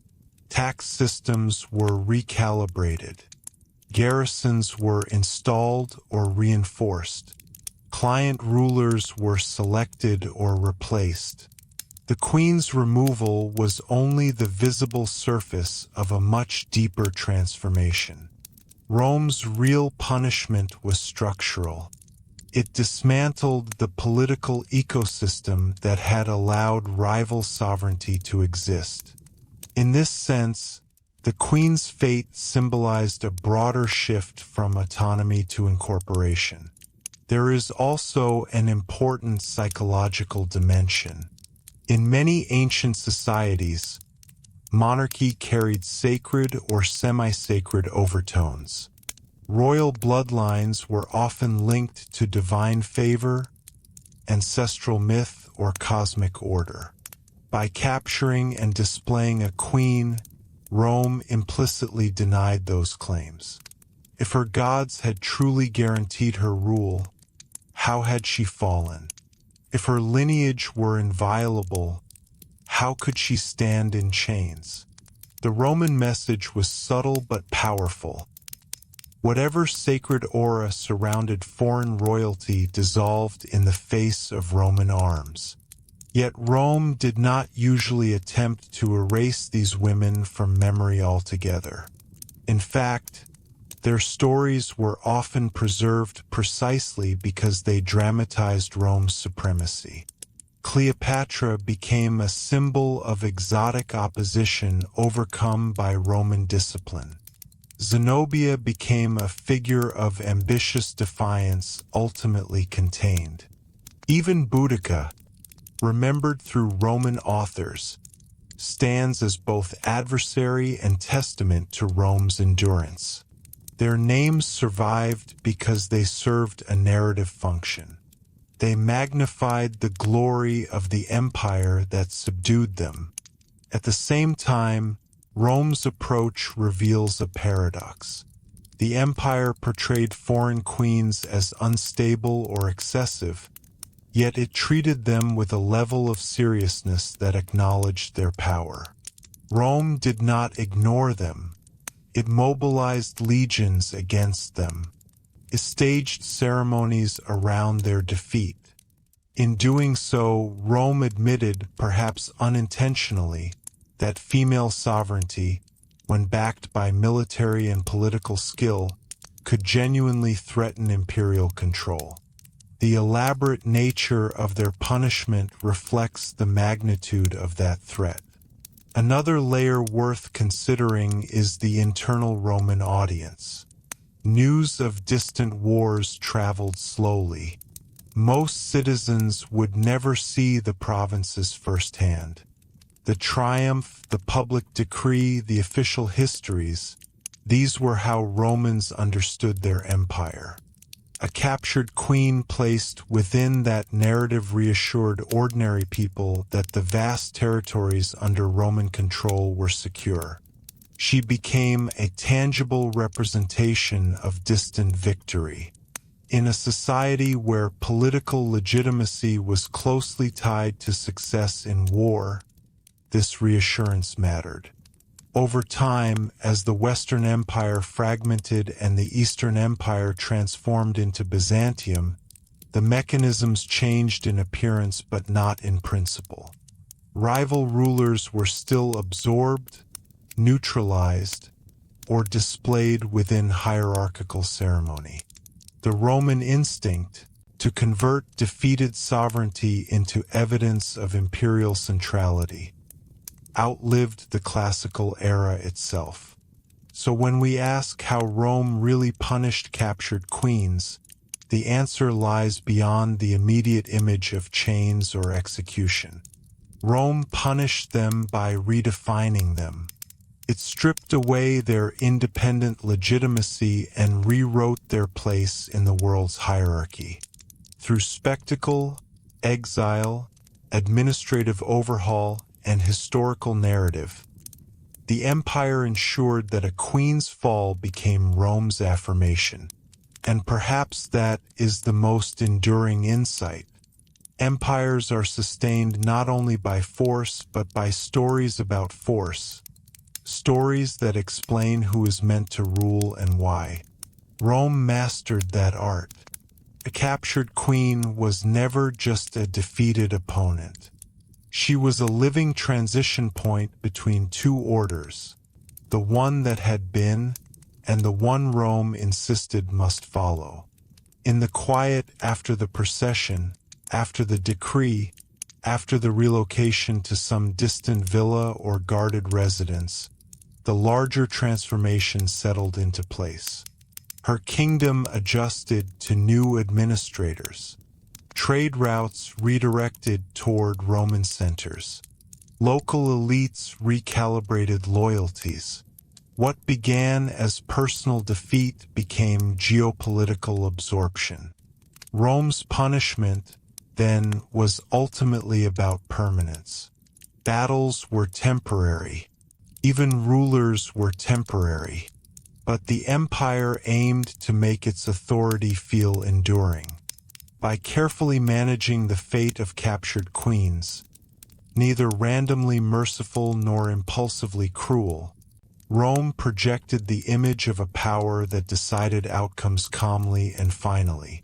Tax systems were recalibrated. Garrisons were installed or reinforced. Client rulers were selected or replaced. The queen's removal was only the visible surface of a much deeper transformation. Rome's real punishment was structural. It dismantled the political ecosystem that had allowed rival sovereignty to exist. In this sense, the queen's fate symbolized a broader shift from autonomy to incorporation. There is also an important psychological dimension. In many ancient societies, monarchy carried sacred or semi-sacred overtones. Royal bloodlines were often linked to divine favor, ancestral myth, or cosmic order. By capturing and displaying a queen, Rome implicitly denied those claims. If her gods had truly guaranteed her rule, how had she fallen? If her lineage were inviolable, how could she stand in chains? The Roman message was subtle but powerful. Whatever sacred aura surrounded foreign royalty dissolved in the face of Roman arms. Yet Rome did not usually attempt to erase these women from memory altogether. In fact, their stories were often preserved precisely because they dramatized Rome's supremacy. Cleopatra became a symbol of exotic opposition overcome by Roman discipline. Zenobia became a figure of ambitious defiance ultimately contained. Even Boudica, remembered through Roman authors, stands as both adversary and testament to Rome's endurance. Their names survived because they served a narrative function. They magnified the glory of the empire that subdued them. At the same time, Rome's approach reveals a paradox. The empire portrayed foreign queens as unstable or excessive, yet it treated them with a level of seriousness that acknowledged their power. Rome did not ignore them. It mobilized legions against them. It staged ceremonies around their defeat. In doing so, Rome admitted, perhaps unintentionally, that female sovereignty, when backed by military and political skill, could genuinely threaten imperial control. The elaborate nature of their punishment reflects the magnitude of that threat. Another layer worth considering is the internal Roman audience. News of distant wars traveled slowly. Most citizens would never see the provinces firsthand. The triumph, the public decree, the official histories, these were how Romans understood their empire. A captured queen placed within that narrative reassured ordinary people that the vast territories under Roman control were secure. She became a tangible representation of distant victory. In a society where political legitimacy was closely tied to success in war, this reassurance mattered. Over time, as the Western Empire fragmented and the Eastern Empire transformed into Byzantium, the mechanisms changed in appearance but not in principle. Rival rulers were still absorbed, neutralized, or displayed within hierarchical ceremony. The Roman instinct to convert defeated sovereignty into evidence of imperial centrality outlived the classical era itself. So when we ask how Rome really punished captured queens, the answer lies beyond the immediate image of chains or execution. Rome punished them by redefining them. It stripped away their independent legitimacy and rewrote their place in the world's hierarchy. Through spectacle, exile, administrative overhaul, and historical narrative, the empire ensured that a queen's fall became Rome's affirmation. And perhaps that is the most enduring insight. Empires are sustained not only by force, but by stories about force. Stories that explain who is meant to rule and why. Rome mastered that art. A captured queen was never just a defeated opponent. She was a living transition point between two orders, the one that had been and the one Rome insisted must follow. In the quiet after the procession, after the decree, after the relocation to some distant villa or guarded residence, the larger transformation settled into place. Her kingdom adjusted to new administrators. Trade routes redirected toward Roman centers. Local elites recalibrated loyalties. What began as personal defeat became geopolitical absorption. Rome's punishment, then, was ultimately about permanence. Battles were temporary. Even rulers were temporary. But the empire aimed to make its authority feel enduring. By carefully managing the fate of captured queens, neither randomly merciful nor impulsively cruel, Rome projected the image of a power that decided outcomes calmly and finally.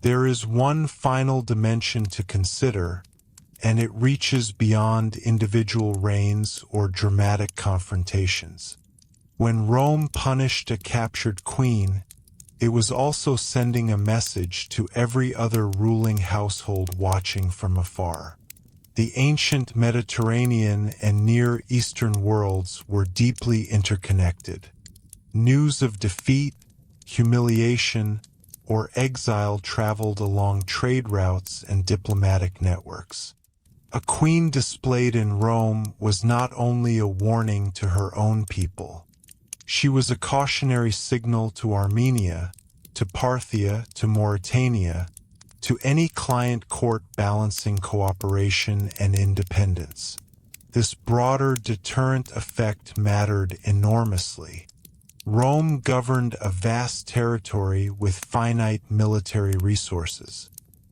There is one final dimension to consider, and it reaches beyond individual reigns or dramatic confrontations. When Rome punished a captured queen, it was also sending a message to every other ruling household watching from afar. The ancient Mediterranean and Near Eastern worlds were deeply interconnected. News of defeat, humiliation, or exile traveled along trade routes and diplomatic networks. A queen displayed in Rome was not only a warning to her own people. She was a cautionary signal to Armenia, to Parthia, to Mauritania, to any client court balancing cooperation and independence. This broader deterrent effect mattered enormously. Rome governed a vast territory with finite military resources,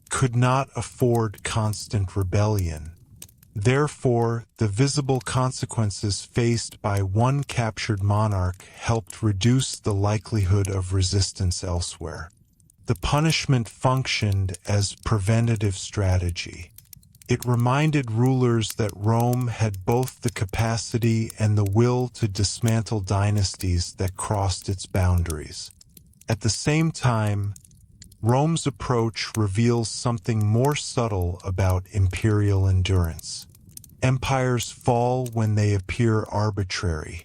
could not afford constant rebellion. Therefore, the visible consequences faced by one captured monarch helped reduce the likelihood of resistance elsewhere. The punishment functioned as preventative strategy. It reminded rulers that Rome had both the capacity and the will to dismantle dynasties that crossed its boundaries. At the same time, Rome's approach reveals something more subtle about imperial endurance. Empires fall when they appear arbitrary.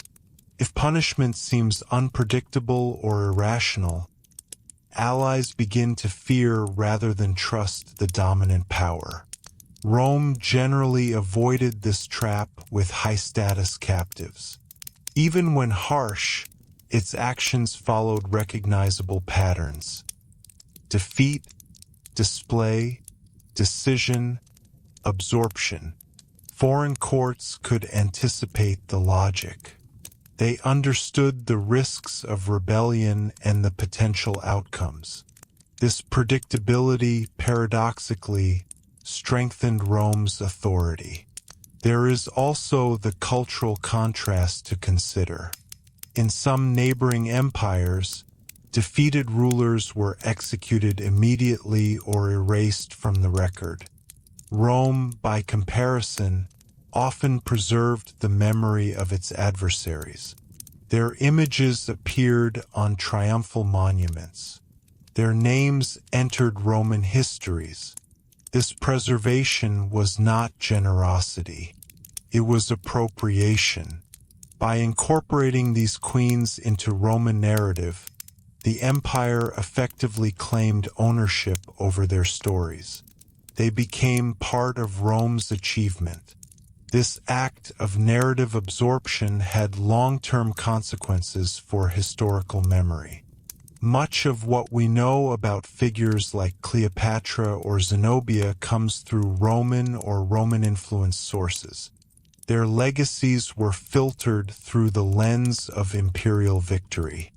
If punishment seems unpredictable or irrational, allies begin to fear rather than trust the dominant power. Rome generally avoided this trap with high-status captives. Even when harsh, its actions followed recognizable patterns: defeat, display, decision, absorption. Foreign courts could anticipate the logic. They understood the risks of rebellion and the potential outcomes. This predictability, paradoxically, strengthened Rome's authority. There is also the cultural contrast to consider. In some neighboring empires, defeated rulers were executed immediately or erased from the record. Rome, by comparison, often preserved the memory of its adversaries. Their images appeared on triumphal monuments. Their names entered Roman histories. This preservation was not generosity. It was appropriation. By incorporating these queens into Roman narrative, the empire effectively claimed ownership over their stories. They became part of Rome's achievement. This act of narrative absorption had long-term consequences for historical memory. Much of what we know about figures like Cleopatra or Zenobia comes through Roman or Roman-influenced sources. Their legacies were filtered through the lens of imperial victory.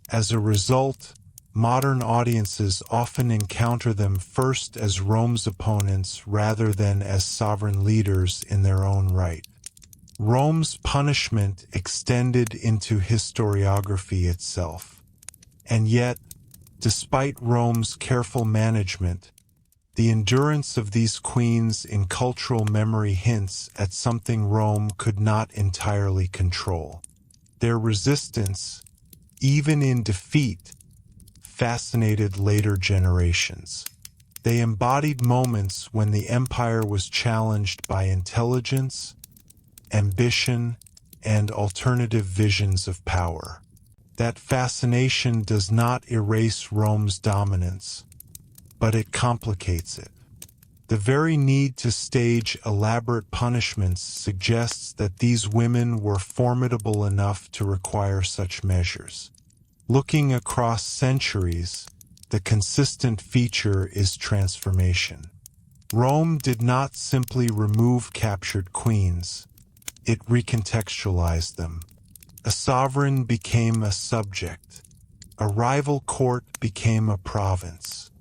As a result, modern audiences often encounter them first as Rome's opponents rather than as sovereign leaders in their own right. Rome's punishment extended into historiography itself. And yet, despite Rome's careful management, the endurance of these queens in cultural memory hints at something Rome could not entirely control. Their resistance, even in defeat, fascinated later generations. They embodied moments when the empire was challenged by intelligence, ambition, and alternative visions of power. That fascination does not erase Rome's dominance, but it complicates it. The very need to stage elaborate punishments suggests that these women were formidable enough to require such measures. Looking across centuries, the consistent feature is transformation. Rome did not simply remove captured queens, it recontextualized them. A sovereign became a subject. A rival court became a province.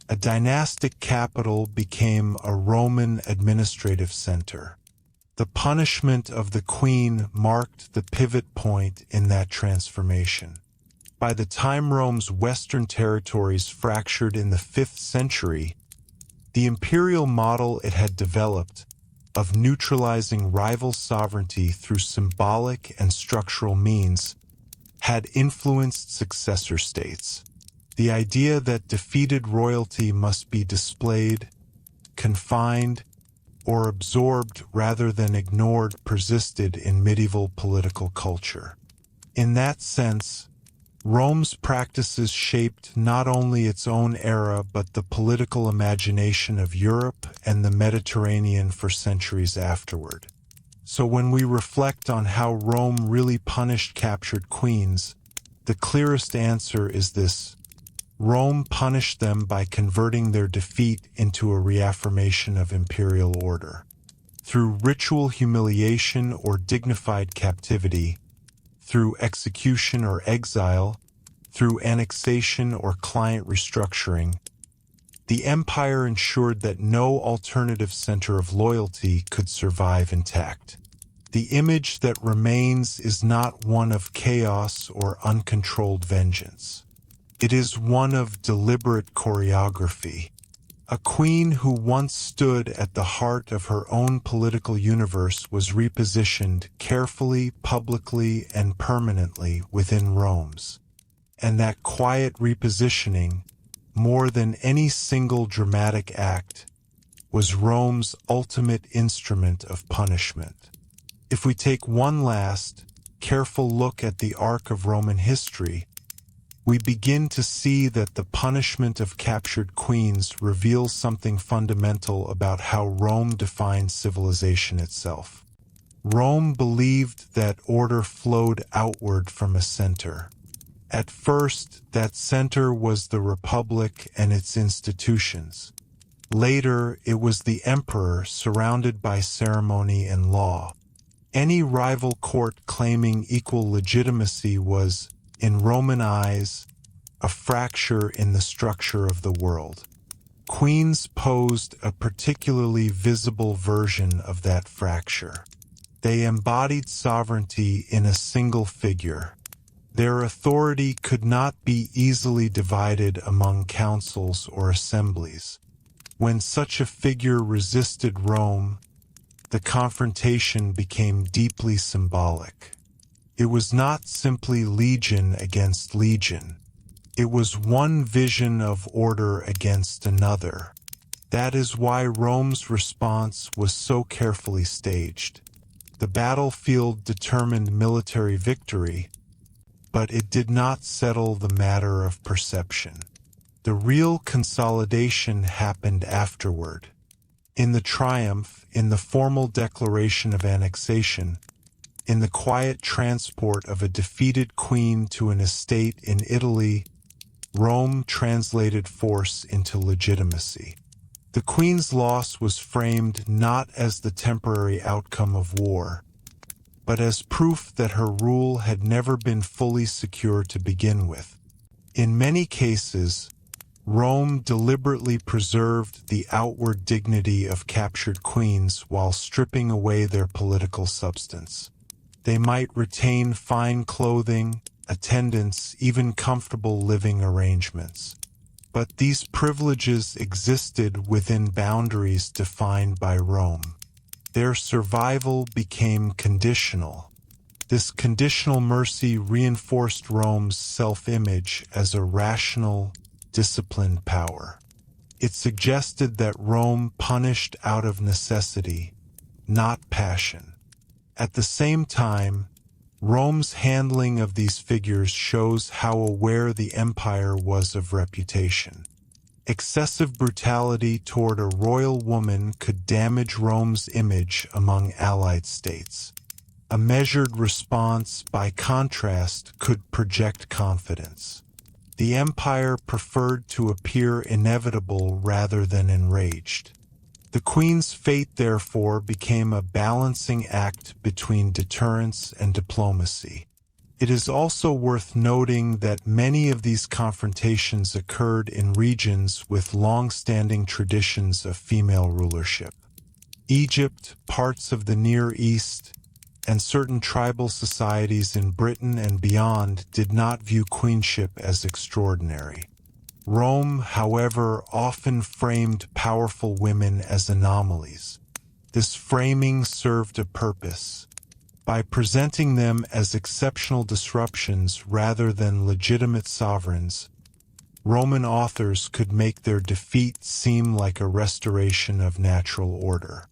A dynastic capital became a Roman administrative center. The punishment of the queen marked the pivot point in that transformation. By the time Rome's western territories fractured in the 5th century, the imperial model it had developed of neutralizing rival sovereignty through symbolic and structural means had influenced successor states. The idea that defeated royalty must be displayed, confined, or absorbed rather than ignored persisted in medieval political culture. In that sense, Rome's practices shaped not only its own era but the political imagination of Europe and the Mediterranean for centuries afterward. So when we reflect on how Rome really punished captured queens, the clearest answer is this: Rome punished them by converting their defeat into a reaffirmation of imperial order. Through ritual humiliation or dignified captivity, through execution or exile, through annexation or client restructuring, the empire ensured that no alternative center of loyalty could survive intact. The image that remains is not one of chaos or uncontrolled vengeance. It is one of deliberate choreography, A queen who once stood at the heart of her own political universe was repositioned carefully, publicly, and permanently within Rome's. And that quiet repositioning, more than any single dramatic act, was Rome's ultimate instrument of punishment. If we take one last, careful look at the arc of Roman history, we begin to see that the punishment of captured queens reveals something fundamental about how Rome defined civilization itself. Rome believed that order flowed outward from a center. At first, that center was the Republic and its institutions. Later, it was the emperor surrounded by ceremony and law. Any rival court claiming equal legitimacy was, in Roman eyes, a fracture in the structure of the world. Queens posed a particularly visible version of that fracture. They embodied sovereignty in a single figure. Their authority could not be easily divided among councils or assemblies. When such a figure resisted Rome, the confrontation became deeply symbolic. It was not simply legion against legion. It was one vision of order against another. That is why Rome's response was so carefully staged. The battlefield determined military victory, but it did not settle the matter of perception. The real consolidation happened afterward. In the triumph, in the formal declaration of annexation, in the quiet transport of a defeated queen to an estate in Italy, Rome translated force into legitimacy. The queen's loss was framed not as the temporary outcome of war, but as proof that her rule had never been fully secure to begin with. In many cases, Rome deliberately preserved the outward dignity of captured queens while stripping away their political substance. They might retain fine clothing, attendance, even comfortable living arrangements. But these privileges existed within boundaries defined by Rome. Their survival became conditional. This conditional mercy reinforced Rome's self-image as a rational, disciplined power. It suggested that Rome punished out of necessity, not passion. At the same time, Rome's handling of these figures shows how aware the empire was of reputation. Excessive brutality toward a royal woman could damage Rome's image among allied states. A measured response, by contrast, could project confidence. The empire preferred to appear inevitable rather than enraged. The queen's fate, therefore, became a balancing act between deterrence and diplomacy. It is also worth noting that many of these confrontations occurred in regions with long-standing traditions of female rulership. Egypt, parts of the Near East, and certain tribal societies in Britain and beyond did not view queenship as extraordinary. Rome, however, often framed powerful women as anomalies. This framing served a purpose. By presenting them as exceptional disruptions rather than legitimate sovereigns, Roman authors could make their defeat seem like a restoration of natural order.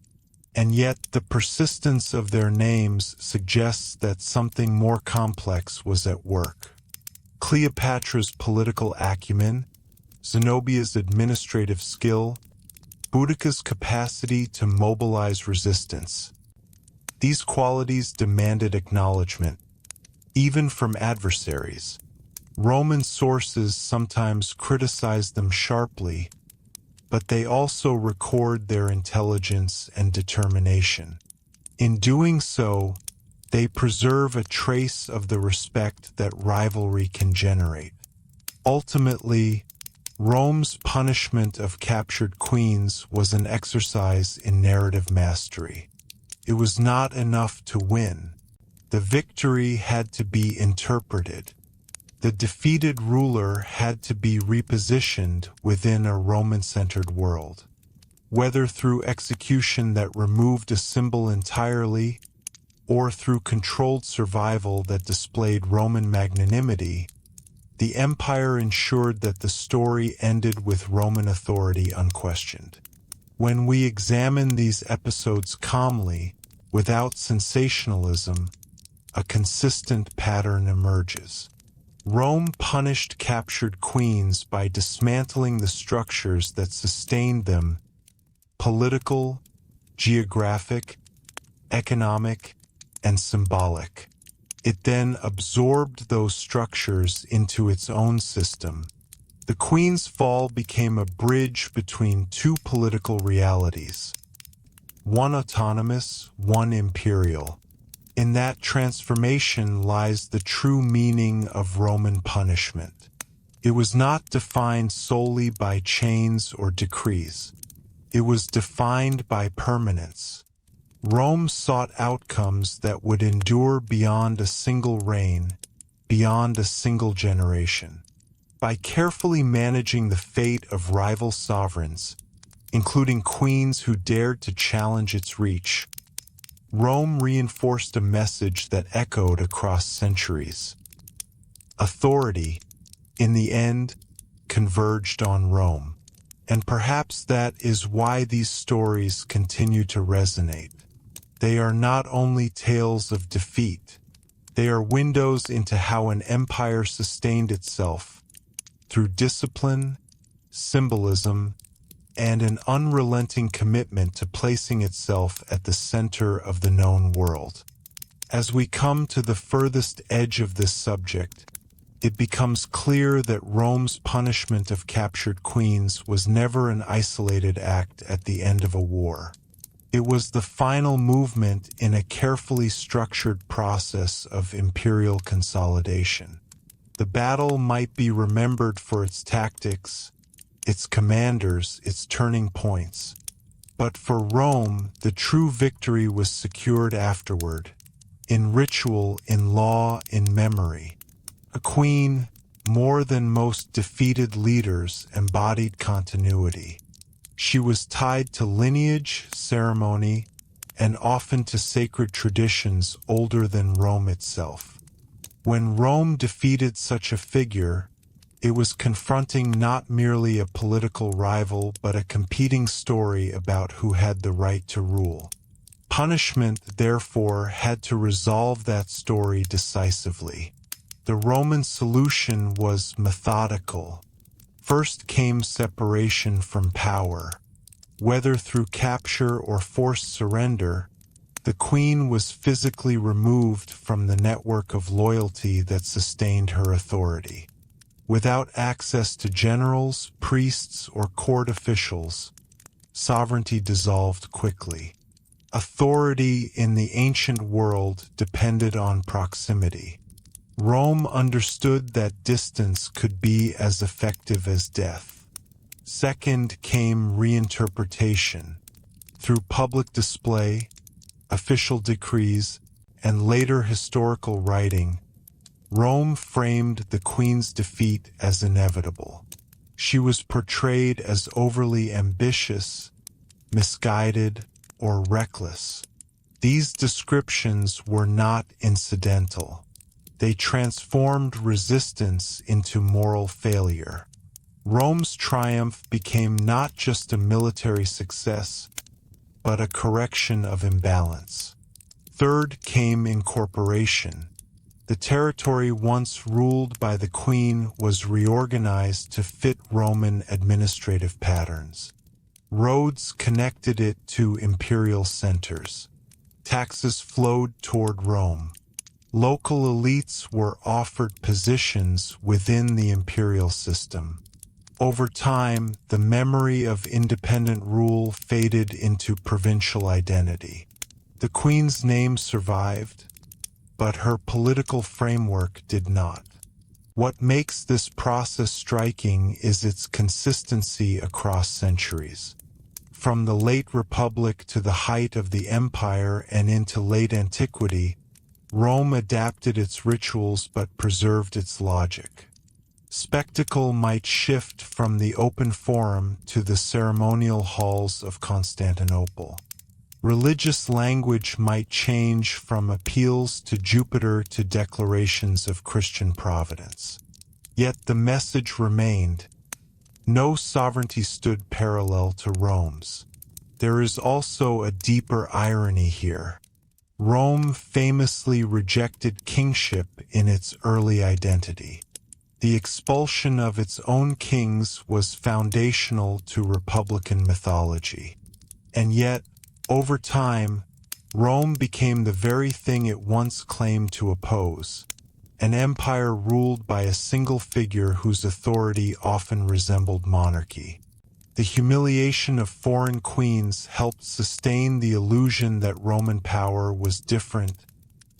And yet the persistence of their names suggests that something more complex was at work. Cleopatra's political acumen, Zenobia's administrative skill, Boudicca's capacity to mobilize resistance. These qualities demanded acknowledgement, even from adversaries. Roman sources sometimes criticize them sharply, but they also record their intelligence and determination. In doing so, they preserve a trace of the respect that rivalry can generate. Ultimately, Rome's punishment of captured queens was an exercise in narrative mastery. It was not enough to win. The victory had to be interpreted. The defeated ruler had to be repositioned within a Roman-centered world. Whether through execution that removed a symbol entirely, or through controlled survival that displayed Roman magnanimity, the empire ensured that the story ended with Roman authority unquestioned. When we examine these episodes calmly, without sensationalism, a consistent pattern emerges. Rome punished captured queens by dismantling the structures that sustained them: political, geographic, economic, and symbolic. It then absorbed those structures into its own system. The queen's fall became a bridge between two political realities, one autonomous, one imperial. In that transformation lies the true meaning of Roman punishment. It was not defined solely by chains or decrees. It was defined by permanence. Rome sought outcomes that would endure beyond a single reign, beyond a single generation. By carefully managing the fate of rival sovereigns, including queens who dared to challenge its reach, Rome reinforced a message that echoed across centuries. Authority, in the end, converged on Rome. And perhaps that is why these stories continue to resonate. They are not only tales of defeat, they are windows into how an empire sustained itself through discipline, symbolism, and an unrelenting commitment to placing itself at the center of the known world. As we come to the furthest edge of this subject, it becomes clear that Rome's punishment of captured queens was never an isolated act at the end of a war. It was the final movement in a carefully structured process of imperial consolidation. The battle might be remembered for its tactics, its commanders, its turning points. But for Rome, the true victory was secured afterward, in ritual, in law, in memory. A queen, more than most defeated leaders, embodied continuity. She was tied to lineage, ceremony, and often to sacred traditions older than Rome itself. When Rome defeated such a figure, it was confronting not merely a political rival but a competing story about who had the right to rule. Punishment, therefore, had to resolve that story decisively. The Roman solution was methodical. First came separation from power. Whether through capture or forced surrender, the queen was physically removed from the network of loyalty that sustained her authority. Without access to generals, priests, or court officials, sovereignty dissolved quickly. Authority in the ancient world depended on proximity. Rome understood that distance could be as effective as death. Second came reinterpretation. Through public display, official decrees, and later historical writing, Rome framed the queen's defeat as inevitable. She was portrayed as overly ambitious, misguided, or reckless. These descriptions were not incidental. They transformed resistance into moral failure. Rome's triumph became not just a military success, but a correction of imbalance. Third came incorporation. The territory once ruled by the queen was reorganized to fit Roman administrative patterns. Roads connected it to imperial centers. Taxes flowed toward Rome. Local elites were offered positions within the imperial system. Over time, the memory of independent rule faded into provincial identity. The queen's name survived, but her political framework did not. What makes this process striking is its consistency across centuries. From the late Republic to the height of the Empire and into late antiquity, Rome adapted its rituals but preserved its logic. Spectacle might shift from the open forum to the ceremonial halls of Constantinople. Religious language might change from appeals to Jupiter to declarations of Christian providence. Yet the message remained: no sovereignty stood parallel to Rome's. There is also a deeper irony here. Rome famously rejected kingship in its early identity. The expulsion of its own kings was foundational to republican mythology. And yet, over time, Rome became the very thing it once claimed to oppose: an empire ruled by a single figure whose authority often resembled monarchy. The humiliation of foreign queens helped sustain the illusion that Roman power was different,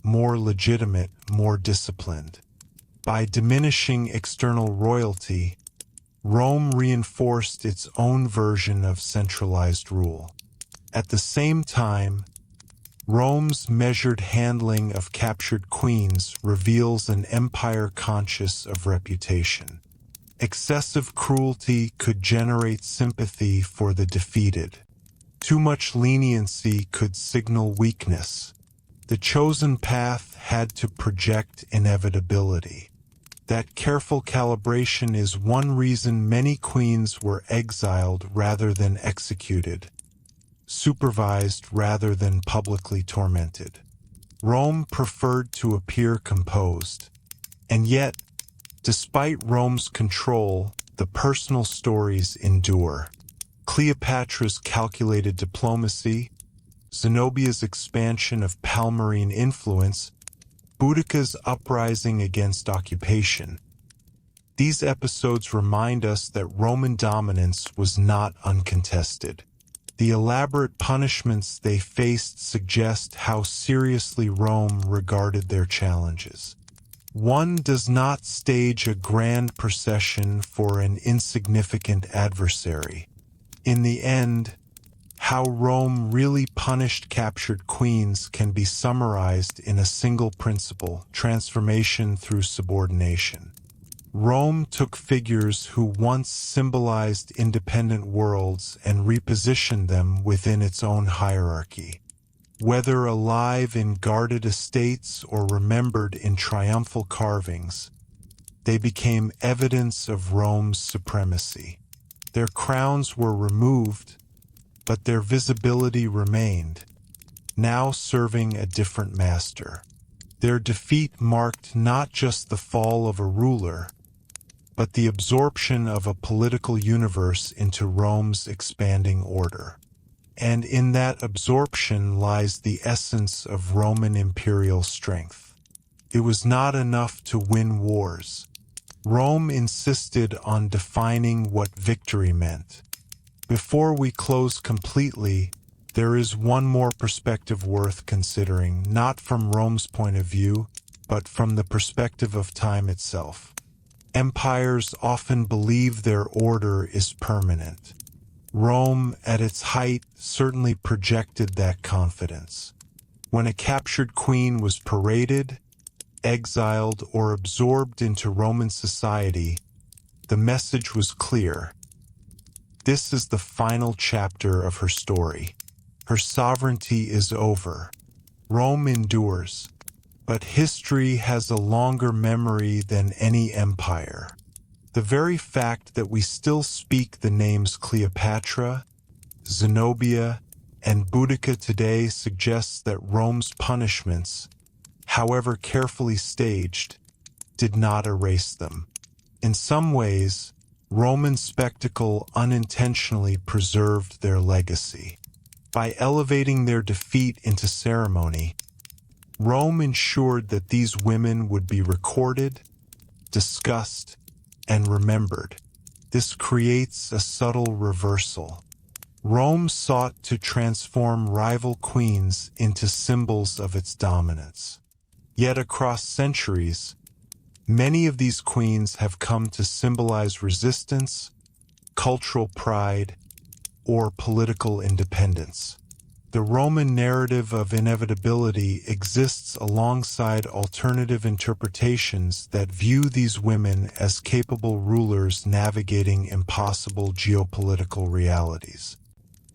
more legitimate, more disciplined. By diminishing external royalty, Rome reinforced its own version of centralized rule. At the same time, Rome's measured handling of captured queens reveals an empire conscious of reputation. Excessive cruelty could generate sympathy for the defeated. Too much leniency could signal weakness. The chosen path had to project inevitability. That careful calibration is one reason many queens were exiled rather than executed, supervised rather than publicly tormented. Rome preferred to appear composed. And yet, despite Rome's control, the personal stories endure. Cleopatra's calculated diplomacy, Zenobia's expansion of Palmyrene influence, Boudicca's uprising against occupation. These episodes remind us that Roman dominance was not uncontested. The elaborate punishments they faced suggest how seriously Rome regarded their challenges. One does not stage a grand procession for an insignificant adversary. In the end, how Rome really punished captured queens can be summarized in a single principle: transformation through subordination. Rome took figures who once symbolized independent worlds and repositioned them within its own hierarchy. Whether alive in guarded estates or remembered in triumphal carvings, they became evidence of Rome's supremacy. Their crowns were removed, but their visibility remained, now serving a different master. Their defeat marked not just the fall of a ruler, but the absorption of a political universe into Rome's expanding order. And in that absorption lies the essence of Roman imperial strength. It was not enough to win wars. Rome insisted on defining what victory meant. Before we close completely, there is one more perspective worth considering, not from Rome's point of view, but from the perspective of time itself. Empires often believe their order is permanent. Rome, at its height, certainly projected that confidence. When a captured queen was paraded, exiled, or absorbed into Roman society, the message was clear. This is the final chapter of her story. Her sovereignty is over. Rome endures, but history has a longer memory than any empire. The very fact that we still speak the names Cleopatra, Zenobia, and Boudicca today suggests that Rome's punishments, however carefully staged, did not erase them. In some ways, Roman spectacle unintentionally preserved their legacy. By elevating their defeat into ceremony, Rome ensured that these women would be recorded, discussed, and remembered. This creates a subtle reversal. Rome sought to transform rival queens into symbols of its dominance. Yet across centuries, many of these queens have come to symbolize resistance, cultural pride, or political independence. The Roman narrative of inevitability exists alongside alternative interpretations that view these women as capable rulers navigating impossible geopolitical realities.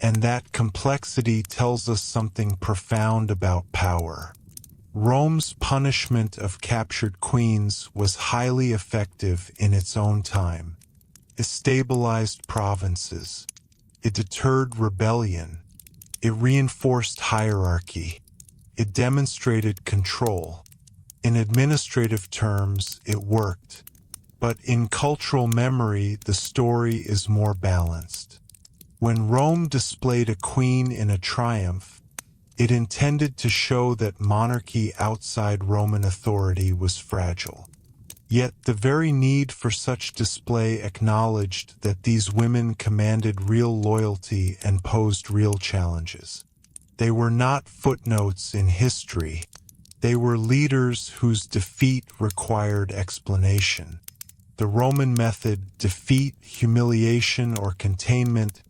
And that complexity tells us something profound about power. Rome's punishment of captured queens was highly effective in its own time. It stabilized provinces. It deterred rebellion. It reinforced hierarchy. It demonstrated control. In administrative terms, it worked. But in cultural memory, the story is more balanced. When Rome displayed a queen in a triumph, it intended to show that monarchy outside Roman authority was fragile. Yet the very need for such display acknowledged that these women commanded real loyalty and posed real challenges. They were not footnotes in history. They were leaders whose defeat required explanation. The Roman method, defeat, humiliation, or containment,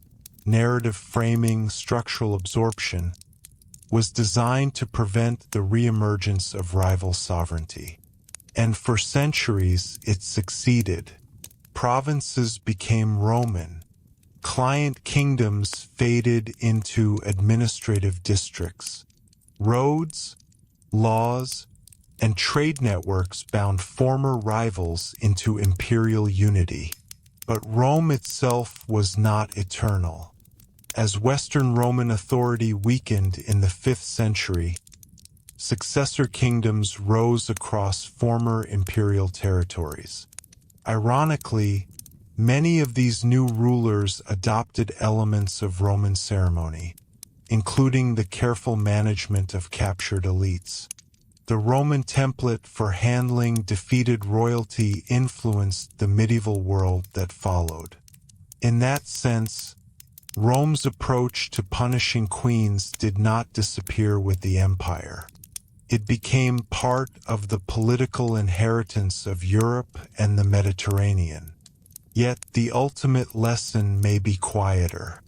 narrative framing, structural absorption, was designed to prevent the reemergence of rival sovereignty. And for centuries it succeeded. Provinces became Roman. Client kingdoms faded into administrative districts. Roads, laws, and trade networks bound former rivals into imperial unity. But Rome itself was not eternal. As Western Roman authority weakened in the 5th century, successor kingdoms rose across former imperial territories. Ironically, many of these new rulers adopted elements of Roman ceremony, including the careful management of captured elites. The Roman template for handling defeated royalty influenced the medieval world that followed. In that sense, Rome's approach to punishing queens did not disappear with the empire. It became part of the political inheritance of Europe and the Mediterranean. Yet the ultimate lesson may be quieter.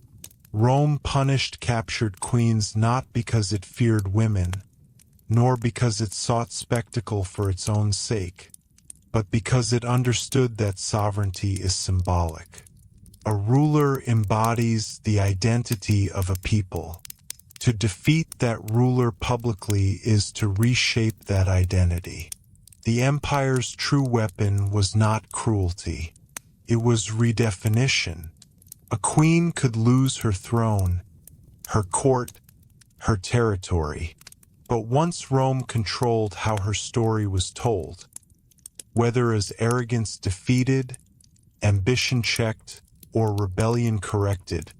Rome punished captured queens not because it feared women, nor because it sought spectacle for its own sake, but because it understood that sovereignty is symbolic. A ruler embodies the identity of a people. To defeat that ruler publicly is to reshape that identity. The empire's true weapon was not cruelty. It was redefinition. A queen could lose her throne, her court, her territory. But once Rome controlled how her story was told, whether as arrogance defeated, ambition checked, or rebellion corrected,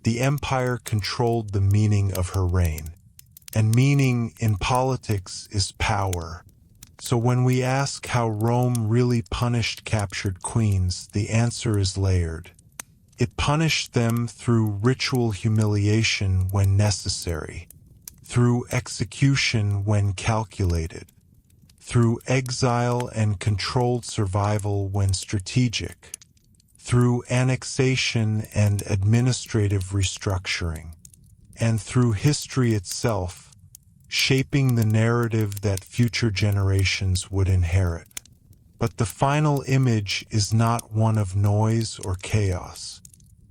the empire controlled the meaning of her reign. And meaning in politics is power. So when we ask how Rome really punished captured queens, the answer is layered. It punished them through ritual humiliation when necessary, through execution when calculated, through exile and controlled survival when strategic, through annexation and administrative restructuring, and through history itself, shaping the narrative that future generations would inherit. But the final image is not one of noise or chaos.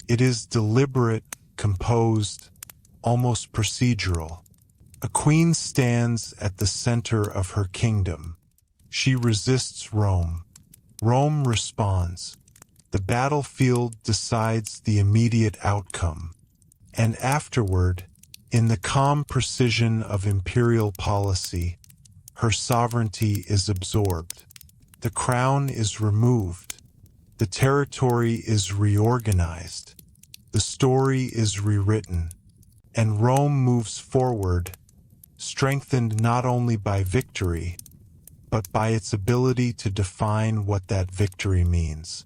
It is deliberate, composed, almost procedural. A queen stands at the center of her kingdom. She resists Rome. Rome responds. The battlefield decides the immediate outcome. And afterward, in the calm precision of imperial policy, her sovereignty is absorbed. The crown is removed. The territory is reorganized. The story is rewritten. And Rome moves forward, strengthened not only by victory, but by its ability to define what that victory means.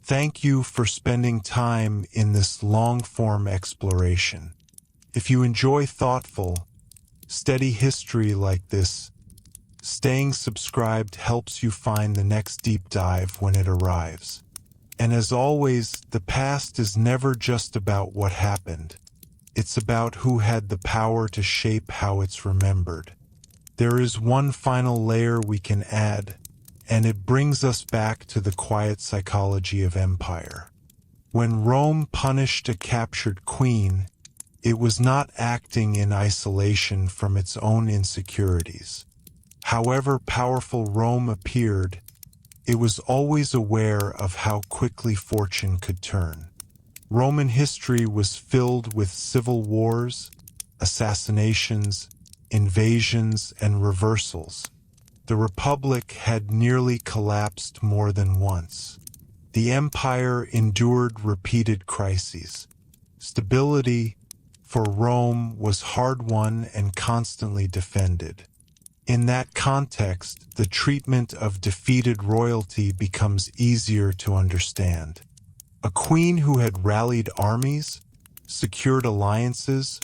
Thank you for spending time in this long-form exploration. If you enjoy thoughtful, steady history like this, staying subscribed helps you find the next deep dive when it arrives. And as always, the past is never just about what happened. It's about who had the power to shape how it's remembered. There is one final layer we can add, and it brings us back to the quiet psychology of empire. When Rome punished a captured queen, it was not acting in isolation from its own insecurities. However powerful Rome appeared, it was always aware of how quickly fortune could turn. Roman history was filled with civil wars, assassinations, invasions, and reversals. The Republic had nearly collapsed more than once. The empire endured repeated crises. Stability, for Rome, was hard-won and constantly defended. In that context, the treatment of defeated royalty becomes easier to understand. A queen who had rallied armies, secured alliances,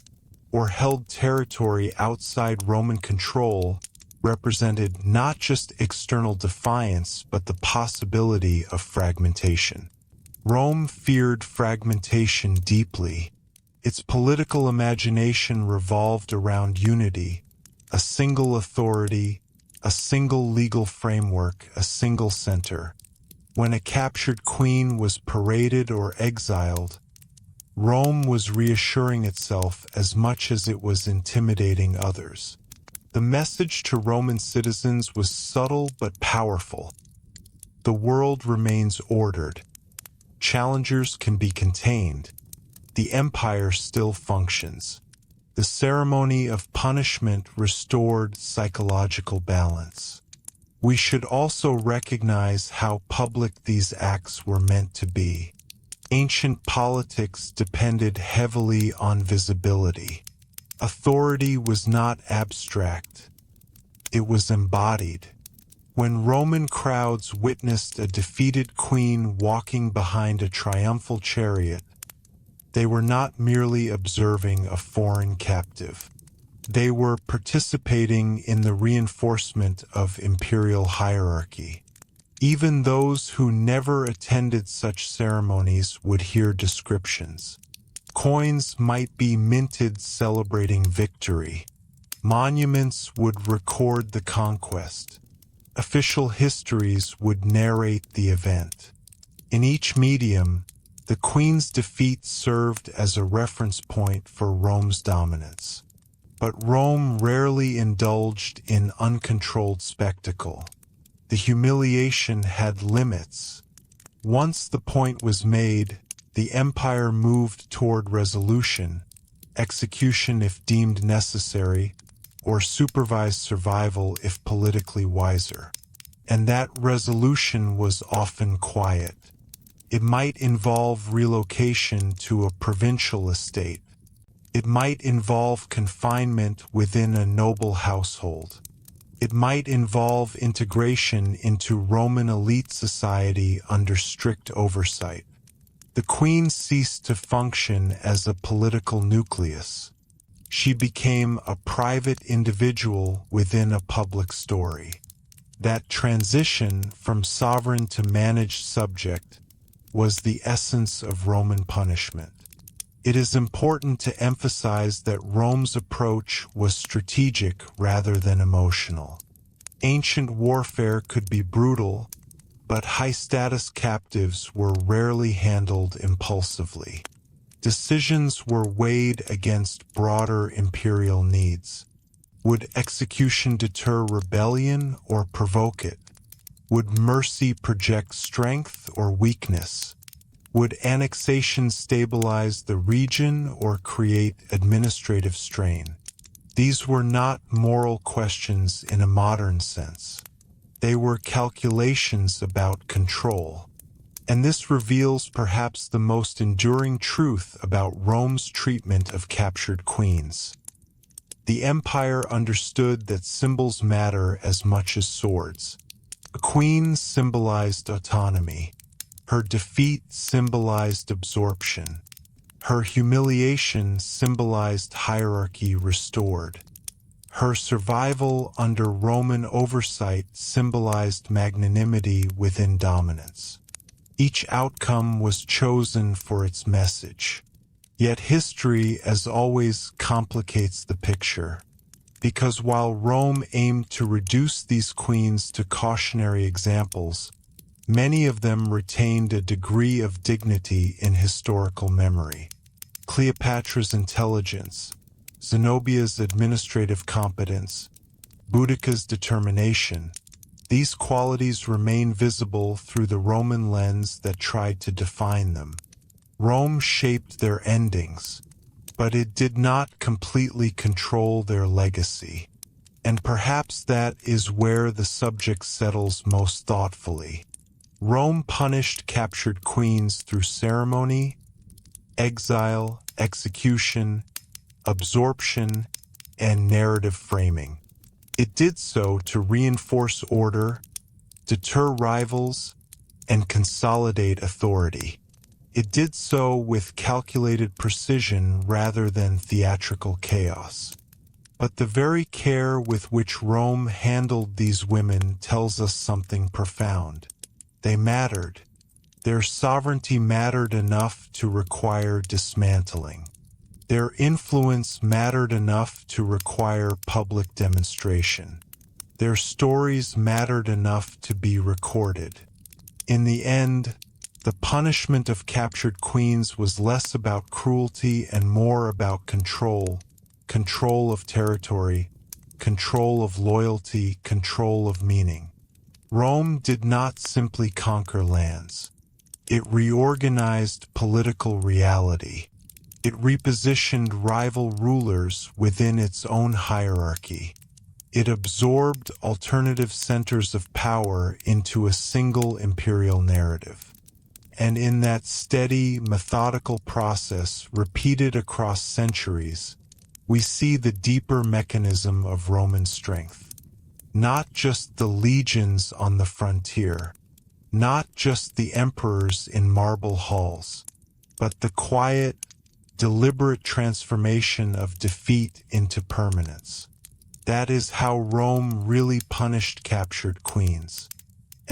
or held territory outside Roman control represented not just external defiance but the possibility of fragmentation. Rome feared fragmentation deeply. Its political imagination revolved around unity, a single authority, a single legal framework, a single center. When a captured queen was paraded or exiled, Rome was reassuring itself as much as it was intimidating others. The message to Roman citizens was subtle but powerful. The world remains ordered. Challengers can be contained. The empire still functions. The ceremony of punishment restored psychological balance. We should also recognize how public these acts were meant to be. Ancient politics depended heavily on visibility. Authority was not abstract. It was embodied. When Roman crowds witnessed a defeated queen walking behind a triumphal chariot, they were not merely observing a foreign captive. They were participating in the reinforcement of imperial hierarchy. Even those who never attended such ceremonies would hear descriptions. Coins might be minted celebrating victory. Monuments would record the conquest. Official histories would narrate the event. In each medium, the queen's defeat served as a reference point for Rome's dominance. But Rome rarely indulged in uncontrolled spectacle. The humiliation had limits. Once the point was made, the empire moved toward resolution, execution if deemed necessary, or supervised survival if politically wiser. And that resolution was often quiet. It might involve relocation to a provincial estate. It might involve confinement within a noble household. It might involve integration into Roman elite society under strict oversight. The queen ceased to function as a political nucleus. She became a private individual within a public story. That transition from sovereign to managed subject was the essence of Roman punishment. It is important to emphasize that Rome's approach was strategic rather than emotional. Ancient warfare could be brutal, but high-status captives were rarely handled impulsively. Decisions were weighed against broader imperial needs. Would execution deter rebellion or provoke it? Would mercy project strength or weakness? Would annexation stabilize the region or create administrative strain? These were not moral questions in a modern sense. They were calculations about control. And this reveals perhaps the most enduring truth about Rome's treatment of captured queens. The empire understood that symbols matter as much as swords. A queen symbolized autonomy. Her defeat symbolized absorption. Her humiliation symbolized hierarchy restored. Her survival under Roman oversight symbolized magnanimity within dominance. Each outcome was chosen for its message. Yet history, as always, complicates the picture. Because while Rome aimed to reduce these queens to cautionary examples, many of them retained a degree of dignity in historical memory. Cleopatra's intelligence, Zenobia's administrative competence, Boudicca's determination, these qualities remain visible through the Roman lens that tried to define them. Rome shaped their endings, but it did not completely control their legacy. And perhaps that is where the subject settles most thoughtfully. Rome punished captured queens through ceremony, exile, execution, absorption, and narrative framing. It did so to reinforce order, deter rivals, and consolidate authority. It did so with calculated precision rather than theatrical chaos. But the very care with which Rome handled these women tells us something profound. They mattered. Their sovereignty mattered enough to require dismantling. Their influence mattered enough to require public demonstration. Their stories mattered enough to be recorded. In the end, the punishment of captured queens was less about cruelty and more about control. Control of territory, control of loyalty, control of meaning. Rome did not simply conquer lands. It reorganized political reality. It repositioned rival rulers within its own hierarchy. It absorbed alternative centers of power into a single imperial narrative. And in that steady, methodical process repeated across centuries, we see the deeper mechanism of Roman strength. Not just the legions on the frontier, not just the emperors in marble halls, but the quiet, deliberate transformation of defeat into permanence. That is how Rome really punished captured queens.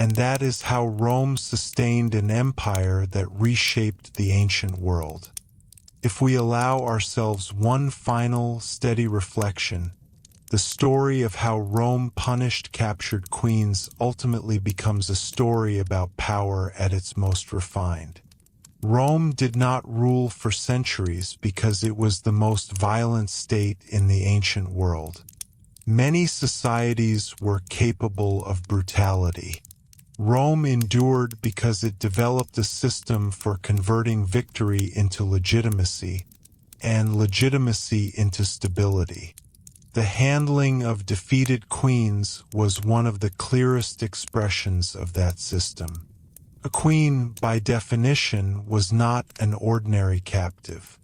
And that is how Rome sustained an empire that reshaped the ancient world. If we allow ourselves one final, steady reflection, the story of how Rome punished captured queens ultimately becomes a story about power at its most refined. Rome did not rule for centuries because it was the most violent state in the ancient world. Many societies were capable of brutality. Rome endured because it developed a system for converting victory into legitimacy, and legitimacy into stability. The handling of defeated queens was one of the clearest expressions of that system. A queen, by definition, was not an ordinary captive.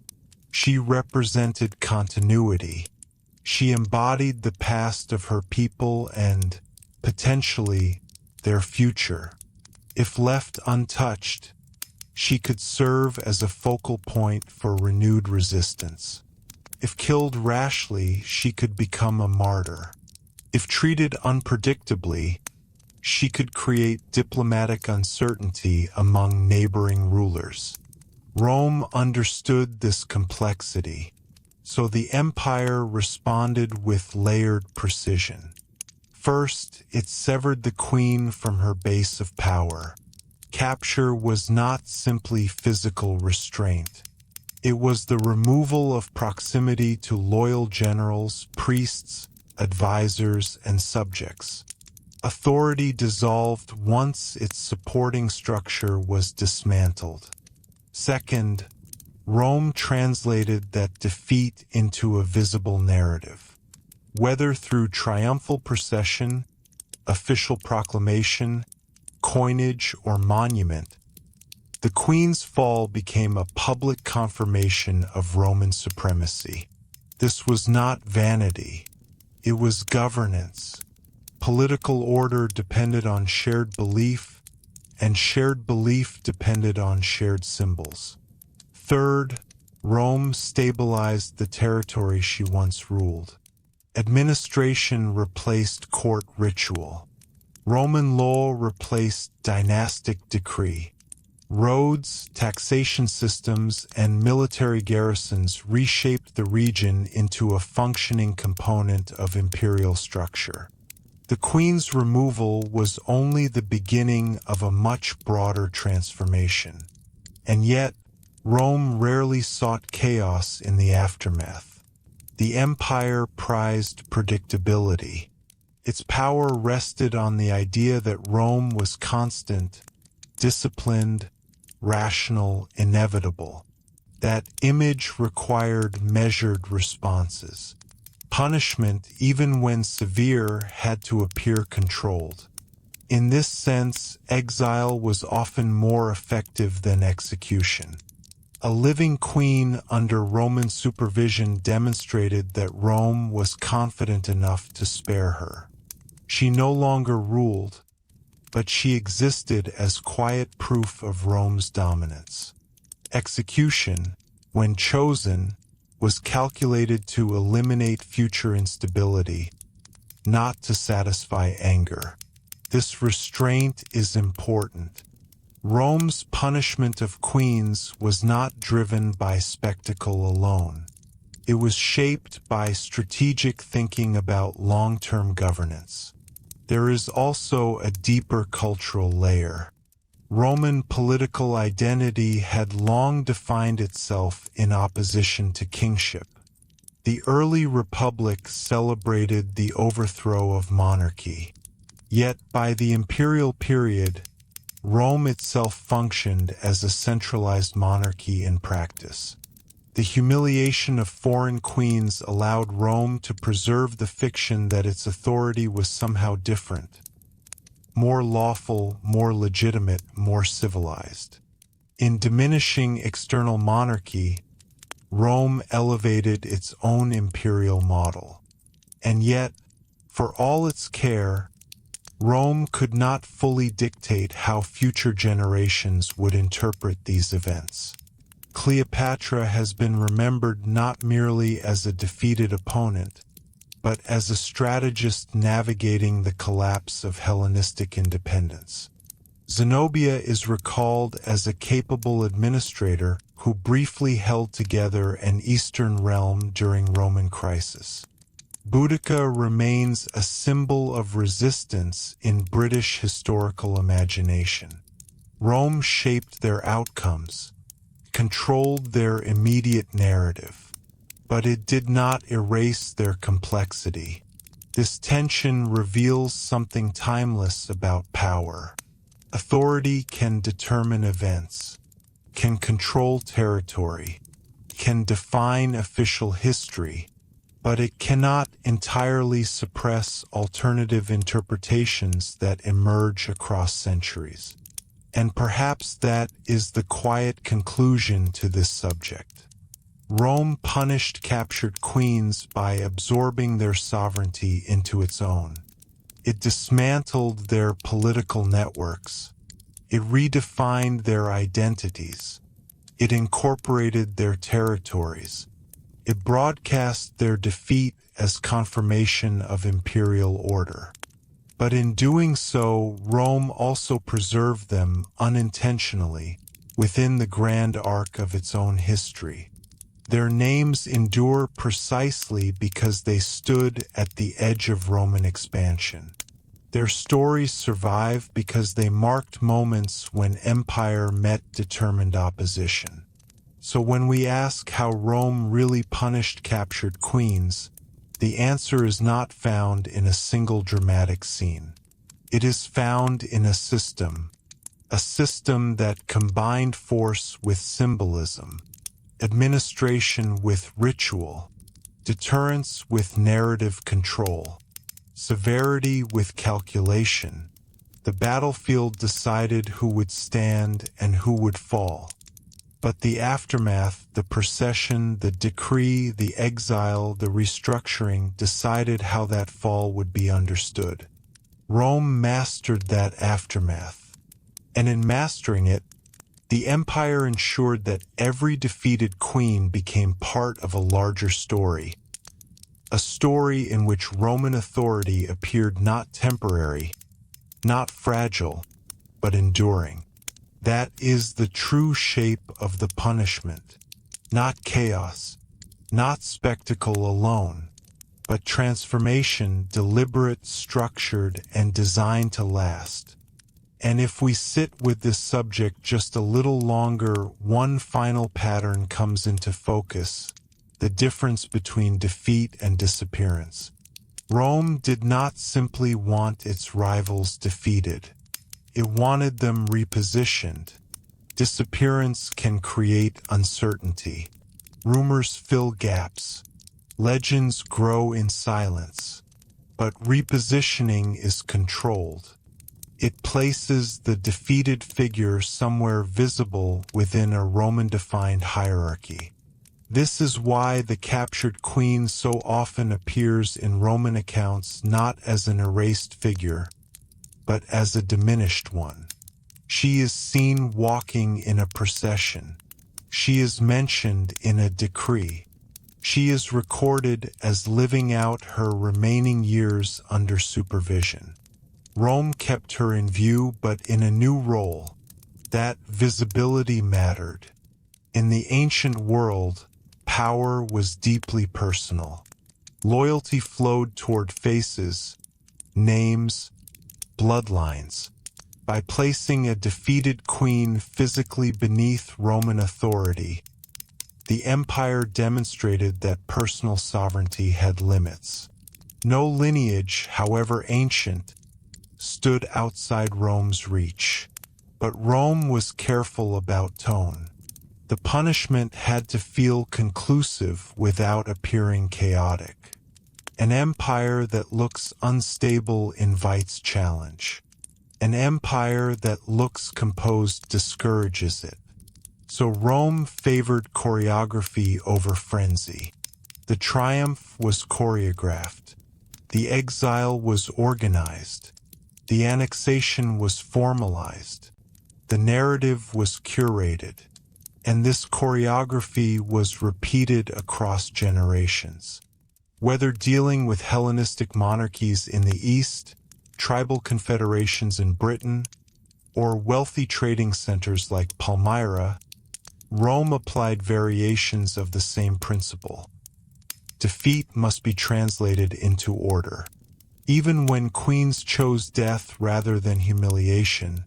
She represented continuity. She embodied the past of her people and, potentially, their future. If left untouched, she could serve as a focal point for renewed resistance. If killed rashly, she could become a martyr. If treated unpredictably, she could create diplomatic uncertainty among neighboring rulers. Rome understood this complexity, so the empire responded with layered precision. First, it severed the queen from her base of power. Capture was not simply physical restraint. It was the removal of proximity to loyal generals, priests, advisors, and subjects. Authority dissolved once its supporting structure was dismantled. Second, Rome translated that defeat into a visible narrative. Whether through triumphal procession, official proclamation, coinage, or monument, the queen's fall became a public confirmation of Roman supremacy. This was not vanity. It was governance. Political order depended on shared belief, and shared belief depended on shared symbols. Third, Rome stabilized the territory she once ruled. Administration replaced court ritual. Roman law replaced dynastic decree. Roads, taxation systems, and military garrisons reshaped the region into a functioning component of imperial structure. The queen's removal was only the beginning of a much broader transformation. And yet, Rome rarely sought chaos in the aftermath. The empire prized predictability. Its power rested on the idea that Rome was constant, disciplined, rational, inevitable. That image required measured responses. Punishment, even when severe, had to appear controlled. In this sense, exile was often more effective than execution. A living queen under Roman supervision demonstrated that Rome was confident enough to spare her. She no longer ruled, but she existed as quiet proof of Rome's dominance. Execution, when chosen, was calculated to eliminate future instability, not to satisfy anger. This restraint is important. Rome's punishment of queens was not driven by spectacle alone. It was shaped by strategic thinking about long-term governance. There is also a deeper cultural layer. Roman political identity had long defined itself in opposition to kingship. The early republic celebrated the overthrow of monarchy. Yet by the imperial period, Rome itself functioned as a centralized monarchy in practice. The humiliation of foreign queens allowed Rome to preserve the fiction that its authority was somehow different, more lawful, more legitimate, more civilized. In diminishing external monarchy, Rome elevated its own imperial model. And yet, for all its care, Rome could not fully dictate how future generations would interpret these events. Cleopatra has been remembered not merely as a defeated opponent, but as a strategist navigating the collapse of Hellenistic independence. Zenobia is recalled as a capable administrator who briefly held together an eastern realm during Roman crisis. Boudica remains a symbol of resistance in British historical imagination. Rome shaped their outcomes, controlled their immediate narrative, but it did not erase their complexity. This tension reveals something timeless about power. Authority can determine events, can control territory, can define official history, but it cannot entirely suppress alternative interpretations that emerge across centuries. And perhaps that is the quiet conclusion to this subject. Rome punished captured queens by absorbing their sovereignty into its own. It dismantled their political networks. It redefined their identities. It incorporated their territories. It broadcast their defeat as confirmation of imperial order. But in doing so, Rome also preserved them unintentionally within the grand arc of its own history. Their names endure precisely because they stood at the edge of Roman expansion. Their stories survive because they marked moments when empire met determined opposition. So when we ask how Rome really punished captured queens, the answer is not found in a single dramatic scene. It is found in a system that combined force with symbolism, administration with ritual, deterrence with narrative control, severity with calculation. The battlefield decided who would stand and who would fall. But the aftermath, the procession, the decree, the exile, the restructuring decided how that fall would be understood. Rome mastered that aftermath. And in mastering it, the empire ensured that every defeated queen became part of a larger story. A story in which Roman authority appeared not temporary, not fragile, but enduring. That is the true shape of the punishment. Not chaos, not spectacle alone, but transformation, deliberate, structured, and designed to last. And if we sit with this subject just a little longer, one final pattern comes into focus: the difference between defeat and disappearance. Rome did not simply want its rivals defeated. It wanted them repositioned. Disappearance can create uncertainty. Rumors fill gaps. Legends grow in silence. But repositioning is controlled. It places the defeated figure somewhere visible within a Roman-defined hierarchy. This is why the captured queen so often appears in Roman accounts not as an erased figure, but as a diminished one. She is seen walking in a procession. She is mentioned in a decree. She is recorded as living out her remaining years under supervision. Rome kept her in view, but in a new role. That visibility mattered. In the ancient world, power was deeply personal. Loyalty flowed toward faces, names, bloodlines. By placing a defeated queen physically beneath Roman authority, the empire demonstrated that personal sovereignty had limits. No lineage, however ancient, stood outside Rome's reach. But Rome was careful about tone. The punishment had to feel conclusive without appearing chaotic. An empire that looks unstable invites challenge. An empire that looks composed discourages it. So Rome favored choreography over frenzy. The triumph was choreographed. The exile was organized. The annexation was formalized. The narrative was curated. And this choreography was repeated across generations. Whether dealing with Hellenistic monarchies in the East, tribal confederations in Britain, or wealthy trading centers like Palmyra, Rome applied variations of the same principle. Defeat must be translated into order. Even when queens chose death rather than humiliation,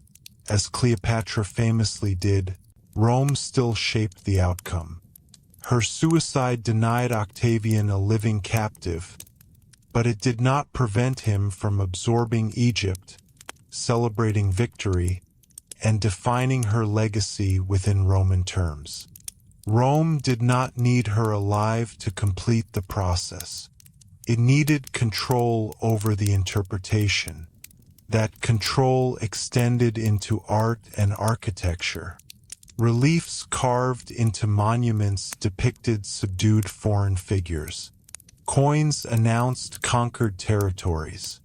as Cleopatra famously did, Rome still shaped the outcome. Her suicide denied Octavian a living captive, but it did not prevent him from absorbing Egypt, celebrating victory, and defining her legacy within Roman terms. Rome did not need her alive to complete the process. It needed control over the interpretation. That control extended into art and architecture. Reliefs carved into monuments depicted subdued foreign figures. Coins announced conquered territories.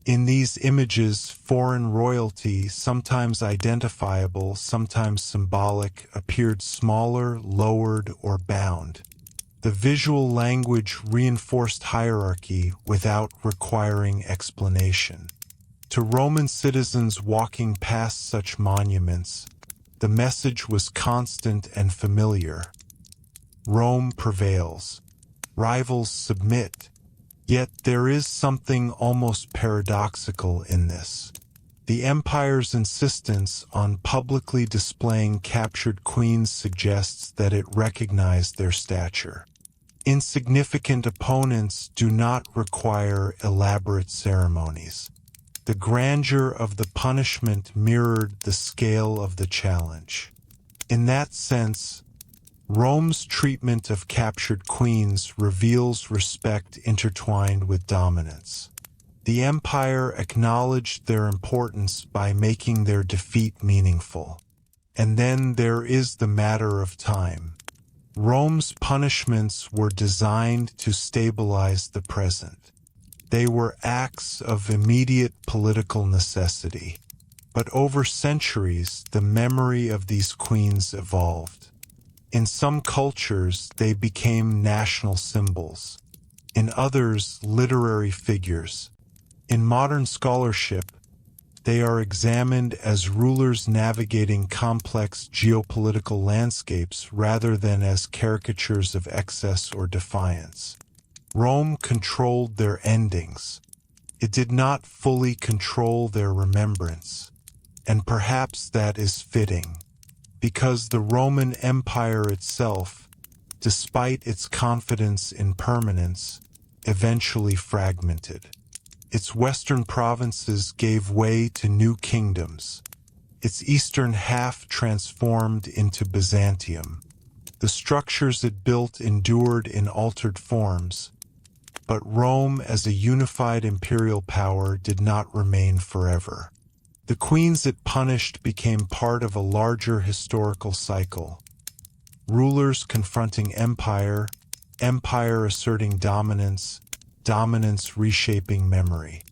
In these images, foreign royalty, sometimes identifiable, sometimes symbolic, appeared smaller, lowered, or bound. The visual language reinforced hierarchy without requiring explanation. To Roman citizens walking past such monuments, the message was constant and familiar. Rome prevails. Rivals submit. Yet there is something almost paradoxical in this. The empire's insistence on publicly displaying captured queens suggests that it recognized their stature. Insignificant opponents do not require elaborate ceremonies. The grandeur of the punishment mirrored the scale of the challenge. In that sense, Rome's treatment of captured queens reveals respect intertwined with dominance. The empire acknowledged their importance by making their defeat meaningful. And then there is the matter of time. Rome's punishments were designed to stabilize the present. They were acts of immediate political necessity. But over centuries, the memory of these queens evolved. In some cultures, they became national symbols. In others, literary figures. In modern scholarship, They are examined as rulers navigating complex geopolitical landscapes rather than as caricatures of excess or defiance. Rome controlled their endings. It did not fully control their remembrance. And perhaps that is fitting, because the Roman Empire itself, despite its confidence in permanence, eventually fragmented. Its western provinces gave way to new kingdoms. Its eastern half transformed into Byzantium. The structures it built endured in altered forms, but Rome as a unified imperial power did not remain forever. The queens it punished became part of a larger historical cycle. Rulers confronting empire, empire asserting dominance, dominance reshaping memory.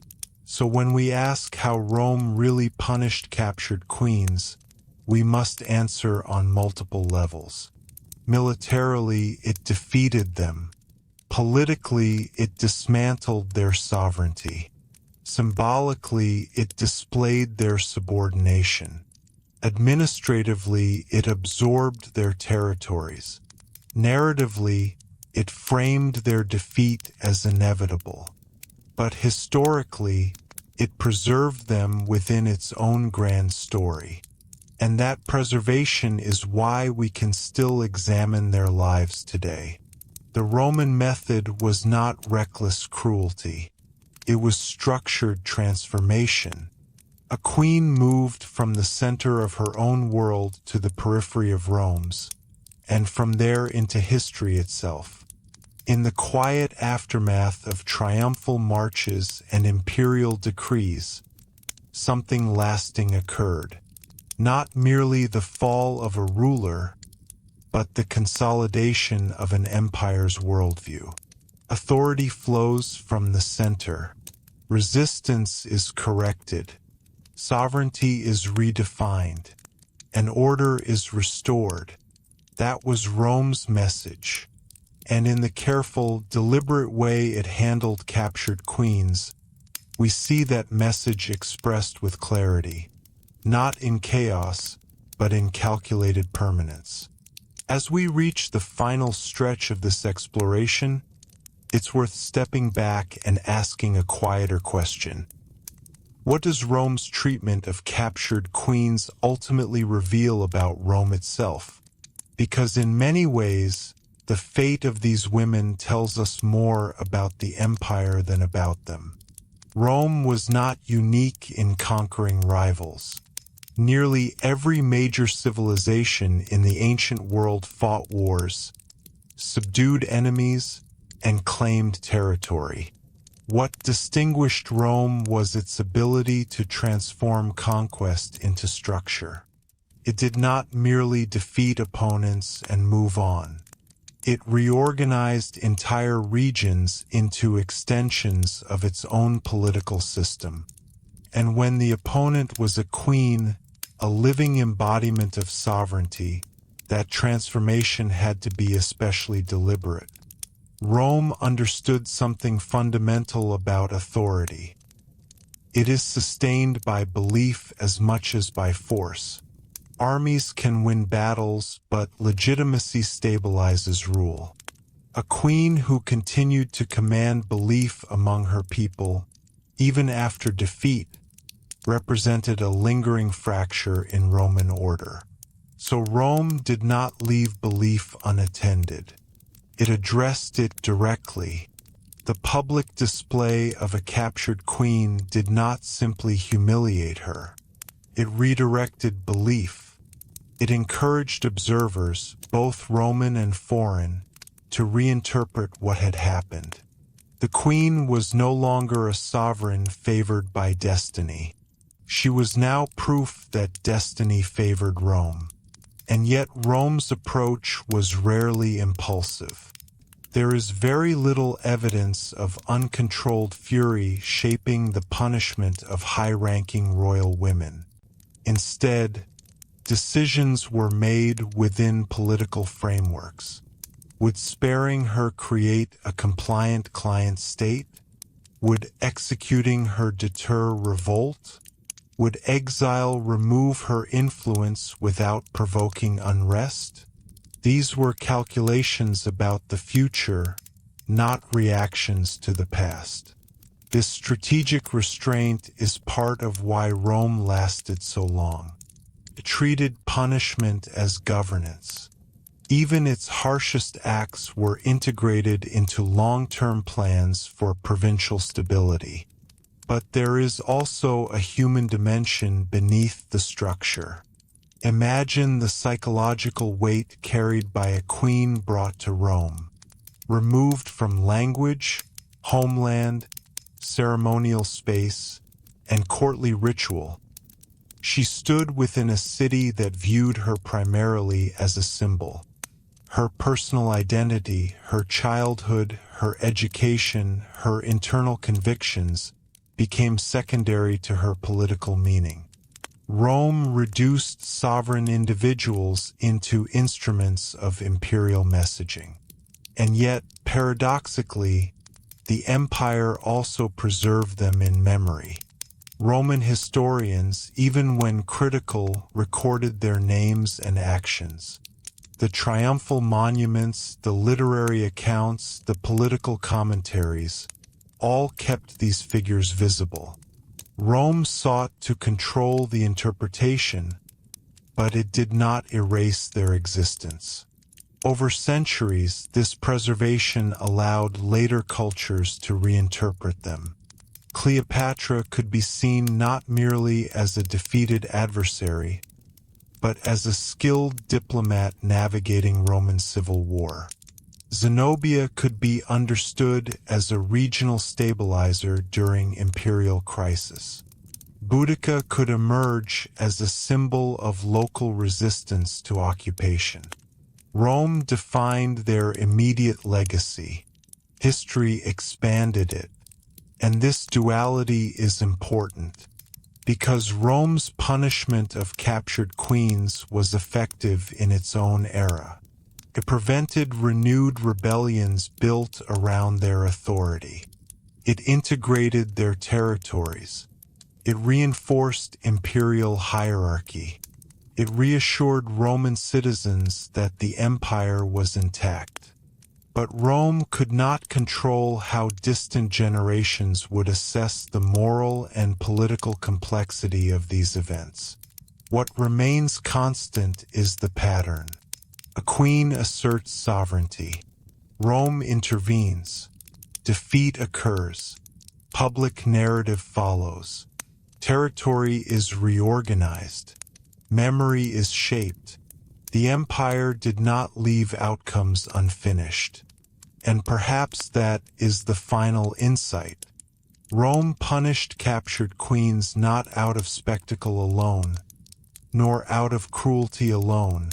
So when we ask how Rome really punished captured queens, we must answer on multiple levels. Militarily, it defeated them. Politically, it dismantled their sovereignty. Symbolically, it displayed their subordination. Administratively, it absorbed their territories. Narratively, it framed their defeat as inevitable. But historically, it preserved them within its own grand story. And that preservation is why we can still examine their lives today. The Roman method was not reckless cruelty. It was structured transformation. A queen moved from the center of her own world to the periphery of Rome's, and from there into history itself. In the quiet aftermath of triumphal marches and imperial decrees, something lasting occurred. Not merely the fall of a ruler, but the consolidation of an empire's worldview. Authority flows from the center. Resistance is corrected. Sovereignty is redefined. And order is restored. That was Rome's message. And in the careful, deliberate way it handled captured queens, we see that message expressed with clarity, not in chaos, but in calculated permanence. As we reach the final stretch of this exploration, it's worth stepping back and asking a quieter question. What does Rome's treatment of captured queens ultimately reveal about Rome itself? Because in many ways, the fate of these women tells us more about the empire than about them. Rome was not unique in conquering rivals. Nearly every major civilization in the ancient world fought wars, subdued enemies, and claimed territory. What distinguished Rome was its ability to transform conquest into structure. It did not merely defeat opponents and move on. It reorganized entire regions into extensions of its own political system. And when the opponent was a queen, a living embodiment of sovereignty, that transformation had to be especially deliberate. Rome understood something fundamental about authority. It is sustained by belief as much as by force. Armies can win battles, but legitimacy stabilizes rule. A queen who continued to command belief among her people, even after defeat, represented a lingering fracture in Roman order. So Rome did not leave belief unattended. It addressed it directly. The public display of a captured queen did not simply humiliate her. It redirected belief. It encouraged observers, both Roman and foreign, to reinterpret what had happened. The queen was no longer a sovereign favored by destiny. She was now proof that destiny favored Rome. And yet Rome's approach was rarely impulsive. There is very little evidence of uncontrolled fury shaping the punishment of high-ranking royal women. Instead, decisions were made within political frameworks. Would sparing her create a compliant client state? Would executing her deter revolt? Would exile remove her influence without provoking unrest? These were calculations about the future, not reactions to the past. This strategic restraint is part of why Rome lasted so long. It treated punishment as governance. Even its harshest acts were integrated into long-term plans for provincial stability. But there is also a human dimension beneath the structure. Imagine the psychological weight carried by a queen brought to Rome, removed from language, homeland, ceremonial space, and courtly ritual. She stood within a city that viewed her primarily as a symbol. Her personal identity, her childhood, her education, her internal convictions became secondary to her political meaning. Rome reduced sovereign individuals into instruments of imperial messaging. And yet, paradoxically, the empire also preserved them in memory. Roman historians, even when critical, recorded their names and actions. The triumphal monuments, the literary accounts, the political commentaries, all kept these figures visible. Rome sought to control the interpretation, but it did not erase their existence. Over centuries, this preservation allowed later cultures to reinterpret them. Cleopatra could be seen not merely as a defeated adversary, but as a skilled diplomat navigating Roman civil war. Zenobia could be understood as a regional stabilizer during imperial crisis. Boudica could emerge as a symbol of local resistance to occupation. Rome defined their immediate legacy. History expanded it. And this duality is important, because Rome's punishment of captured queens was effective in its own era. It prevented renewed rebellions built around their authority. It integrated their territories. It reinforced imperial hierarchy. It reassured Roman citizens that the empire was intact. But Rome could not control how distant generations would assess the moral and political complexity of these events. What remains constant is the pattern. A queen asserts sovereignty. Rome intervenes. Defeat occurs. Public narrative follows. Territory is reorganized. Memory is shaped. The empire did not leave outcomes unfinished. And perhaps that is the final insight. Rome punished captured queens not out of spectacle alone, nor out of cruelty alone,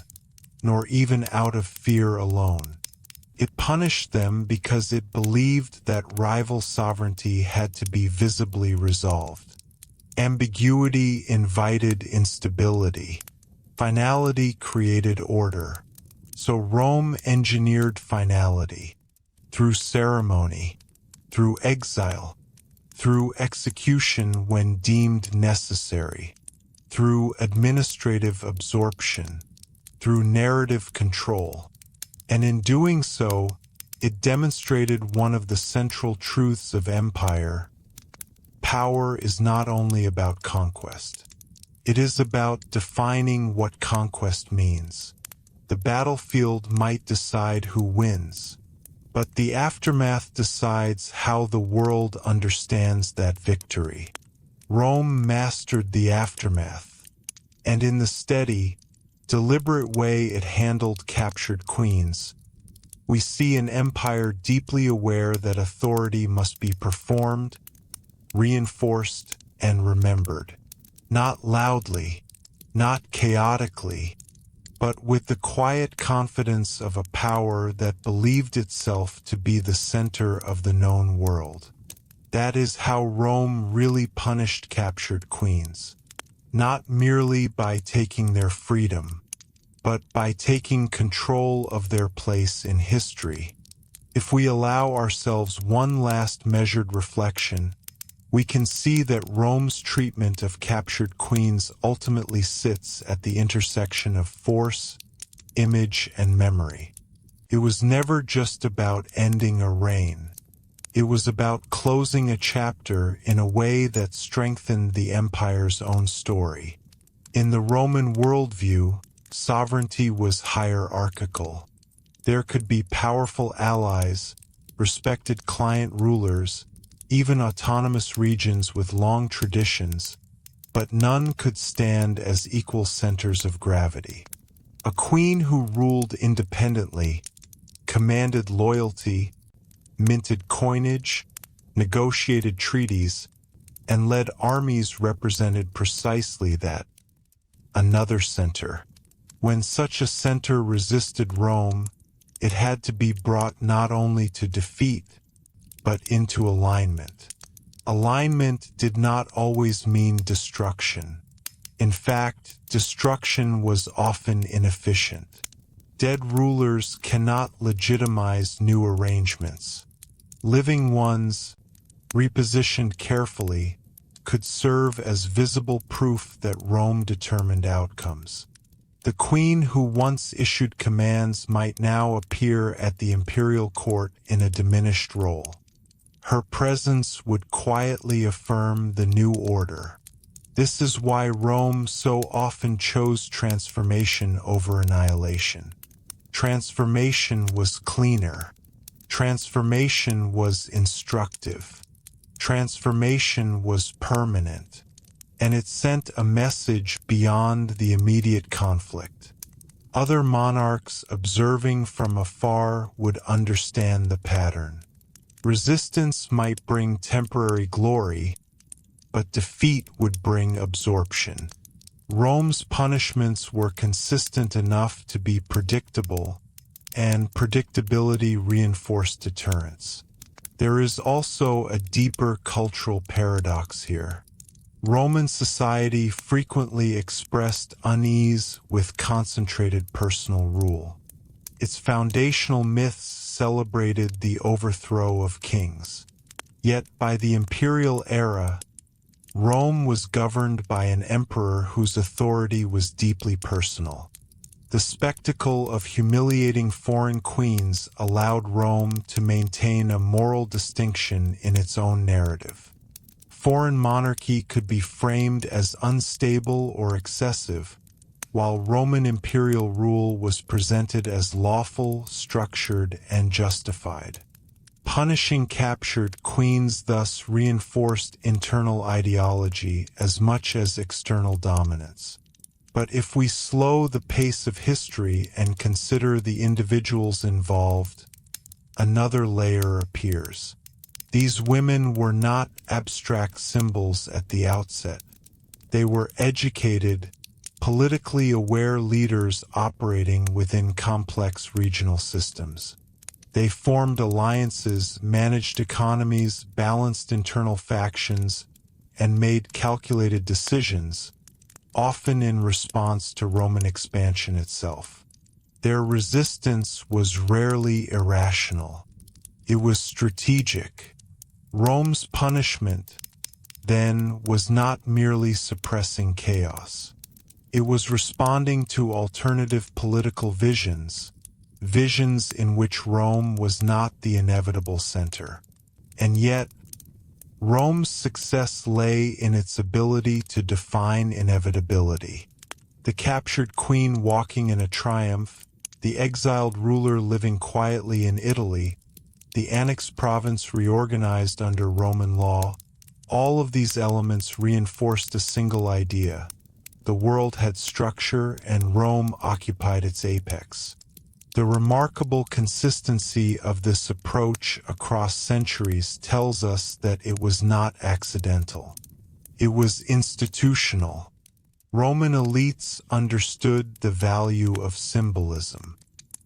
nor even out of fear alone. It punished them because it believed that rival sovereignty had to be visibly resolved. Ambiguity invited instability. Finality created order. So Rome engineered finality. Through ceremony, through exile, through execution when deemed necessary, through administrative absorption, through narrative control. And in doing so, it demonstrated one of the central truths of empire. Power is not only about conquest. It is about defining what conquest means. The battlefield might decide who wins, but the aftermath decides how the world understands that victory. Rome mastered the aftermath, and in the steady, deliberate way it handled captured queens, we see an empire deeply aware that authority must be performed, reinforced, and remembered. Not loudly, not chaotically, but with the quiet confidence of a power that believed itself to be the center of the known world. That is how Rome really punished captured queens, not merely by taking their freedom, but by taking control of their place in history. If we allow ourselves one last measured reflection, we can see that Rome's treatment of captured queens ultimately sits at the intersection of force, image, and memory. It was never just about ending a reign. It was about closing a chapter in a way that strengthened the empire's own story. In the Roman worldview, sovereignty was hierarchical. There could be powerful allies, respected client rulers, even autonomous regions with long traditions, but none could stand as equal centers of gravity. A queen who ruled independently, commanded loyalty, minted coinage, negotiated treaties, and led armies represented precisely that, another center. When such a center resisted Rome, it had to be brought not only to defeat, but into alignment. Alignment did not always mean destruction. In fact, destruction was often inefficient. Dead rulers cannot legitimize new arrangements. Living ones, repositioned carefully, could serve as visible proof that Rome determined outcomes. The queen who once issued commands might now appear at the imperial court in a diminished role. Her presence would quietly affirm the new order. This is why Rome so often chose transformation over annihilation. Transformation was cleaner. Transformation was instructive. Transformation was permanent. And it sent a message beyond the immediate conflict. Other monarchs observing from afar would understand the pattern. Resistance might bring temporary glory, but defeat would bring absorption. Rome's punishments were consistent enough to be predictable, and predictability reinforced deterrence. There is also a deeper cultural paradox here. Roman society frequently expressed unease with concentrated personal rule. Its foundational myths celebrated the overthrow of kings. Yet by the imperial era, Rome was governed by an emperor whose authority was deeply personal. The spectacle of humiliating foreign queens allowed Rome to maintain a moral distinction in its own narrative. Foreign monarchy could be framed as unstable or excessive, while Roman imperial rule was presented as lawful, structured, and justified. Punishing captured queens thus reinforced internal ideology as much as external dominance. But if we slow the pace of history and consider the individuals involved, another layer appears. These women were not abstract symbols at the outset. They were educated, politically aware leaders operating within complex regional systems. They formed alliances, managed economies, balanced internal factions, and made calculated decisions, often in response to Roman expansion itself. Their resistance was rarely irrational. It was strategic. Rome's punishment, then, was not merely suppressing chaos. It was responding to alternative political visions in which Rome was not the inevitable center. And yet, Rome's success lay in its ability to define inevitability. The captured queen walking in a triumph, the exiled ruler living quietly in Italy, the annexed province reorganized under Roman law, all of these elements reinforced a single idea. The world had structure and Rome occupied its apex. The remarkable consistency of this approach across centuries tells us that it was not accidental. It was institutional. Roman elites understood the value of symbolism.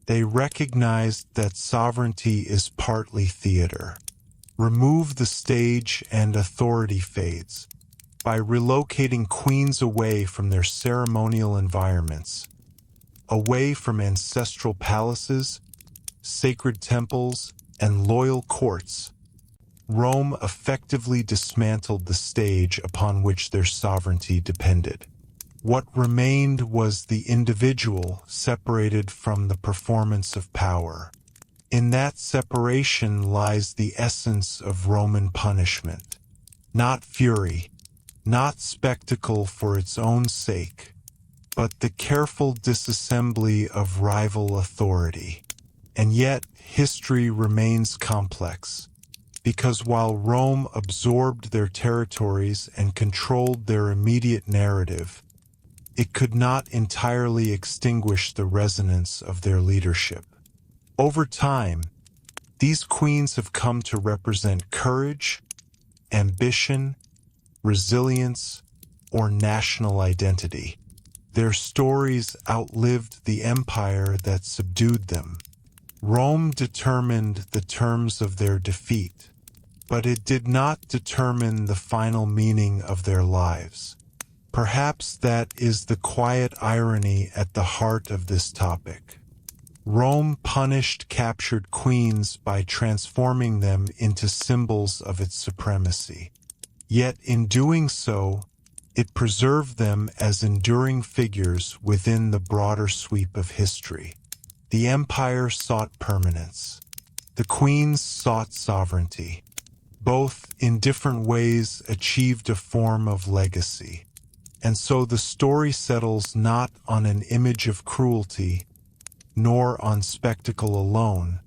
They recognized that sovereignty is partly theater. Remove the stage and authority fades. By relocating queens away from their ceremonial environments, away from ancestral palaces, sacred temples, and loyal courts, Rome effectively dismantled the stage upon which their sovereignty depended. What remained was the individual separated from the performance of power. In that separation lies the essence of Roman punishment. Not fury, not spectacle for its own sake, but the careful disassembly of rival authority. And yet, history remains complex, because while Rome absorbed their territories and controlled their immediate narrative, it could not entirely extinguish the resonance of their leadership. Over time, these queens have come to represent courage, ambition, resilience, or national identity. Their stories outlived the empire that subdued them. Rome determined the terms of their defeat, but it did not determine the final meaning of their lives. Perhaps that is the quiet irony at the heart of this topic. Rome punished captured queens by transforming them into symbols of its supremacy. Yet in doing so, it preserved them as enduring figures within the broader sweep of history. The empire sought permanence. The queens sought sovereignty. Both, in different ways, achieved a form of legacy. And so the story settles not on an image of cruelty, nor on spectacle alone,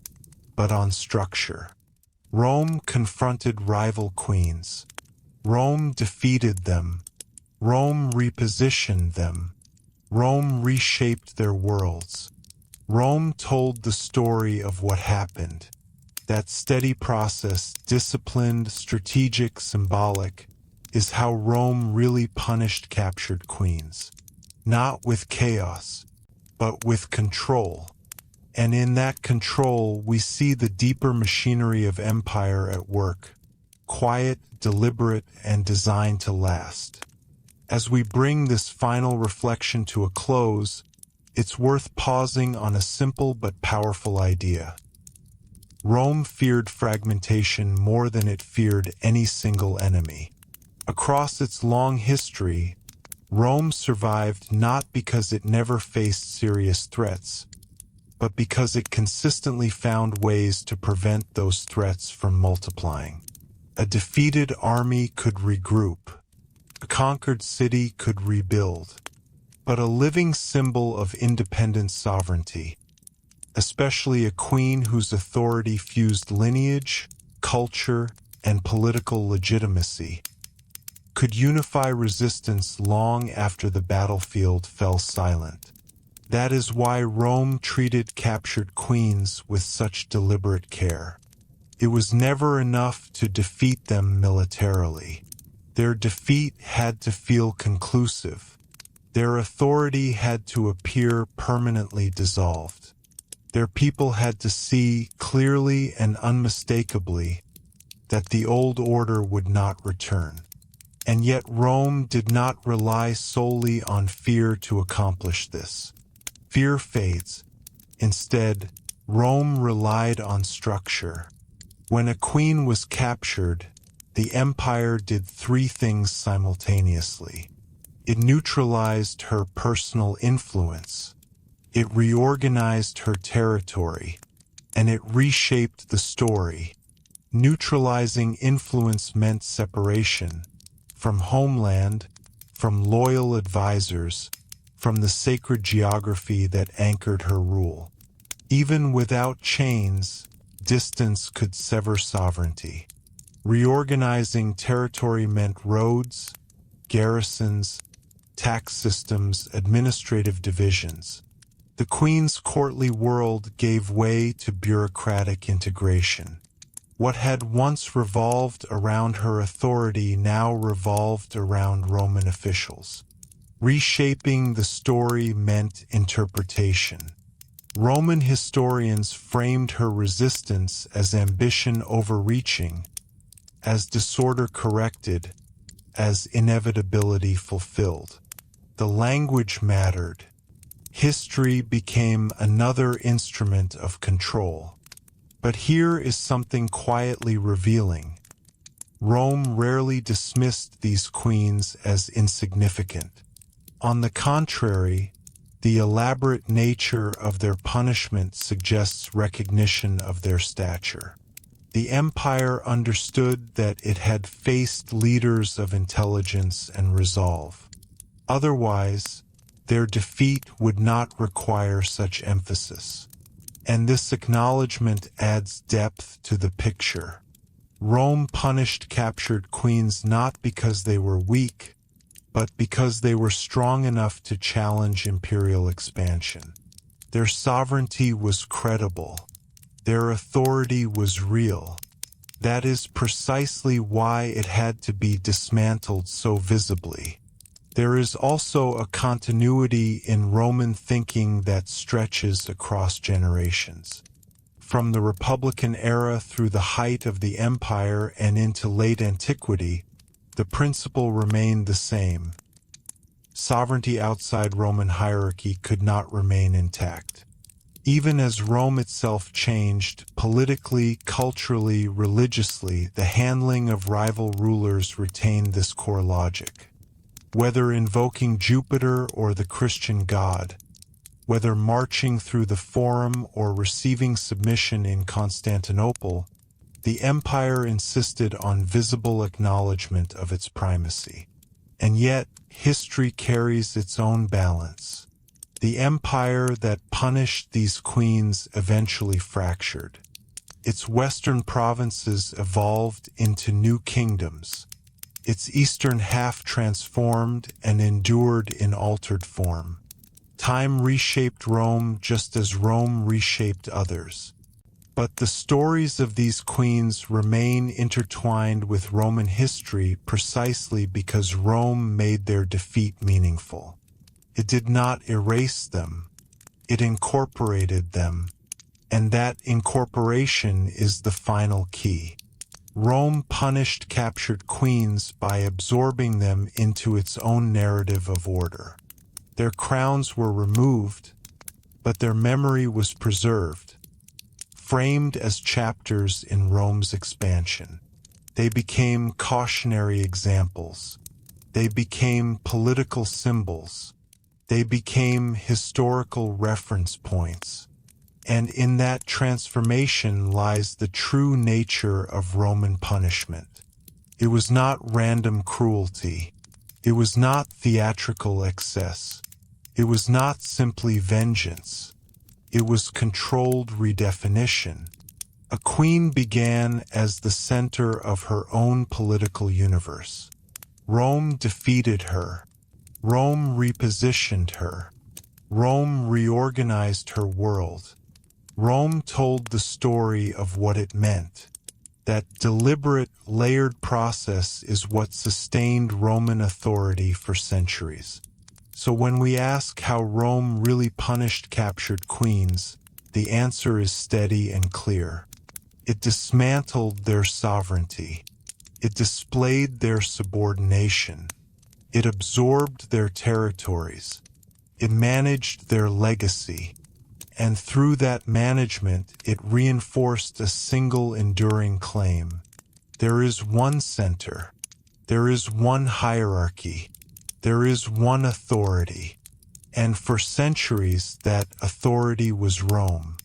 but on structure. Rome confronted rival queens. Rome defeated them. Rome repositioned them. Rome reshaped their worlds. Rome told the story of what happened. That steady process, disciplined, strategic, symbolic, is how Rome really punished captured queens. Not with chaos, but with control. And in that control, we see the deeper machinery of empire at work. Quiet, deliberate, and designed to last. As we bring this final reflection to a close, it's worth pausing on a simple but powerful idea. Rome feared fragmentation more than it feared any single enemy. Across its long history, Rome survived not because it never faced serious threats, but because it consistently found ways to prevent those threats from multiplying. A defeated army could regroup. A conquered city could rebuild. But a living symbol of independent sovereignty, especially a queen whose authority fused lineage, culture, and political legitimacy, could unify resistance long after the battlefield fell silent. That is why Rome treated captured queens with such deliberate care. It was never enough to defeat them militarily. Their defeat had to feel conclusive. Their authority had to appear permanently dissolved. Their people had to see clearly and unmistakably that the old order would not return. And yet Rome did not rely solely on fear to accomplish this. Fear fades. Instead, Rome relied on structure. When a queen was captured, the empire did three things simultaneously. It neutralized her personal influence, it reorganized her territory, and it reshaped the story. Neutralizing influence meant separation from homeland, from loyal advisors, from the sacred geography that anchored her rule. Even without chains, distance could sever sovereignty. Reorganizing territory meant roads, garrisons, tax systems, administrative divisions. The queen's courtly world gave way to bureaucratic integration. What had once revolved around her authority now revolved around Roman officials. Reshaping the story meant interpretation. Roman historians framed her resistance as ambition overreaching, as disorder corrected, as inevitability fulfilled. The language mattered. History became another instrument of control. But here is something quietly revealing. Rome rarely dismissed these queens as insignificant. On the contrary, the elaborate nature of their punishment suggests recognition of their stature. The empire understood that it had faced leaders of intelligence and resolve. Otherwise, their defeat would not require such emphasis. And this acknowledgement adds depth to the picture. Rome punished captured queens not because they were weak, but because they were strong enough to challenge imperial expansion. Their sovereignty was credible. Their authority was real. That is precisely why it had to be dismantled so visibly. There is also a continuity in Roman thinking that stretches across generations. From the Republican era through the height of the empire and into late antiquity, the principle remained the same. Sovereignty outside Roman hierarchy could not remain intact. Even as Rome itself changed, politically, culturally, religiously, the handling of rival rulers retained this core logic. Whether invoking Jupiter or the Christian god, whether marching through the Forum or receiving submission in Constantinople, the empire insisted on visible acknowledgement of its primacy. And yet, history carries its own balance. The empire that punished these queens eventually fractured. Its western provinces evolved into new kingdoms. Its eastern half transformed and endured in altered form. Time reshaped Rome just as Rome reshaped others. But the stories of these queens remain intertwined with Roman history precisely because Rome made their defeat meaningful. It did not erase them. It incorporated them. And that incorporation is the final key. Rome punished captured queens by absorbing them into its own narrative of order. Their crowns were removed, but their memory was preserved, framed as chapters in Rome's expansion. They became cautionary examples. They became political symbols. They became historical reference points. And in that transformation lies the true nature of Roman punishment. It was not random cruelty. It was not theatrical excess. It was not simply vengeance. It was controlled redefinition. A queen began as the center of her own political universe. Rome defeated her. Rome repositioned her. Rome reorganized her world. Rome told the story of what it meant. That deliberate, layered process is what sustained Roman authority for centuries. So when we ask how Rome really punished captured queens, the answer is steady and clear. It dismantled their sovereignty. It displayed their subordination. It absorbed their territories. It managed their legacy. And through that management, it reinforced a single enduring claim. There is one center. There is one hierarchy. There is one authority. And for centuries, that authority was Rome.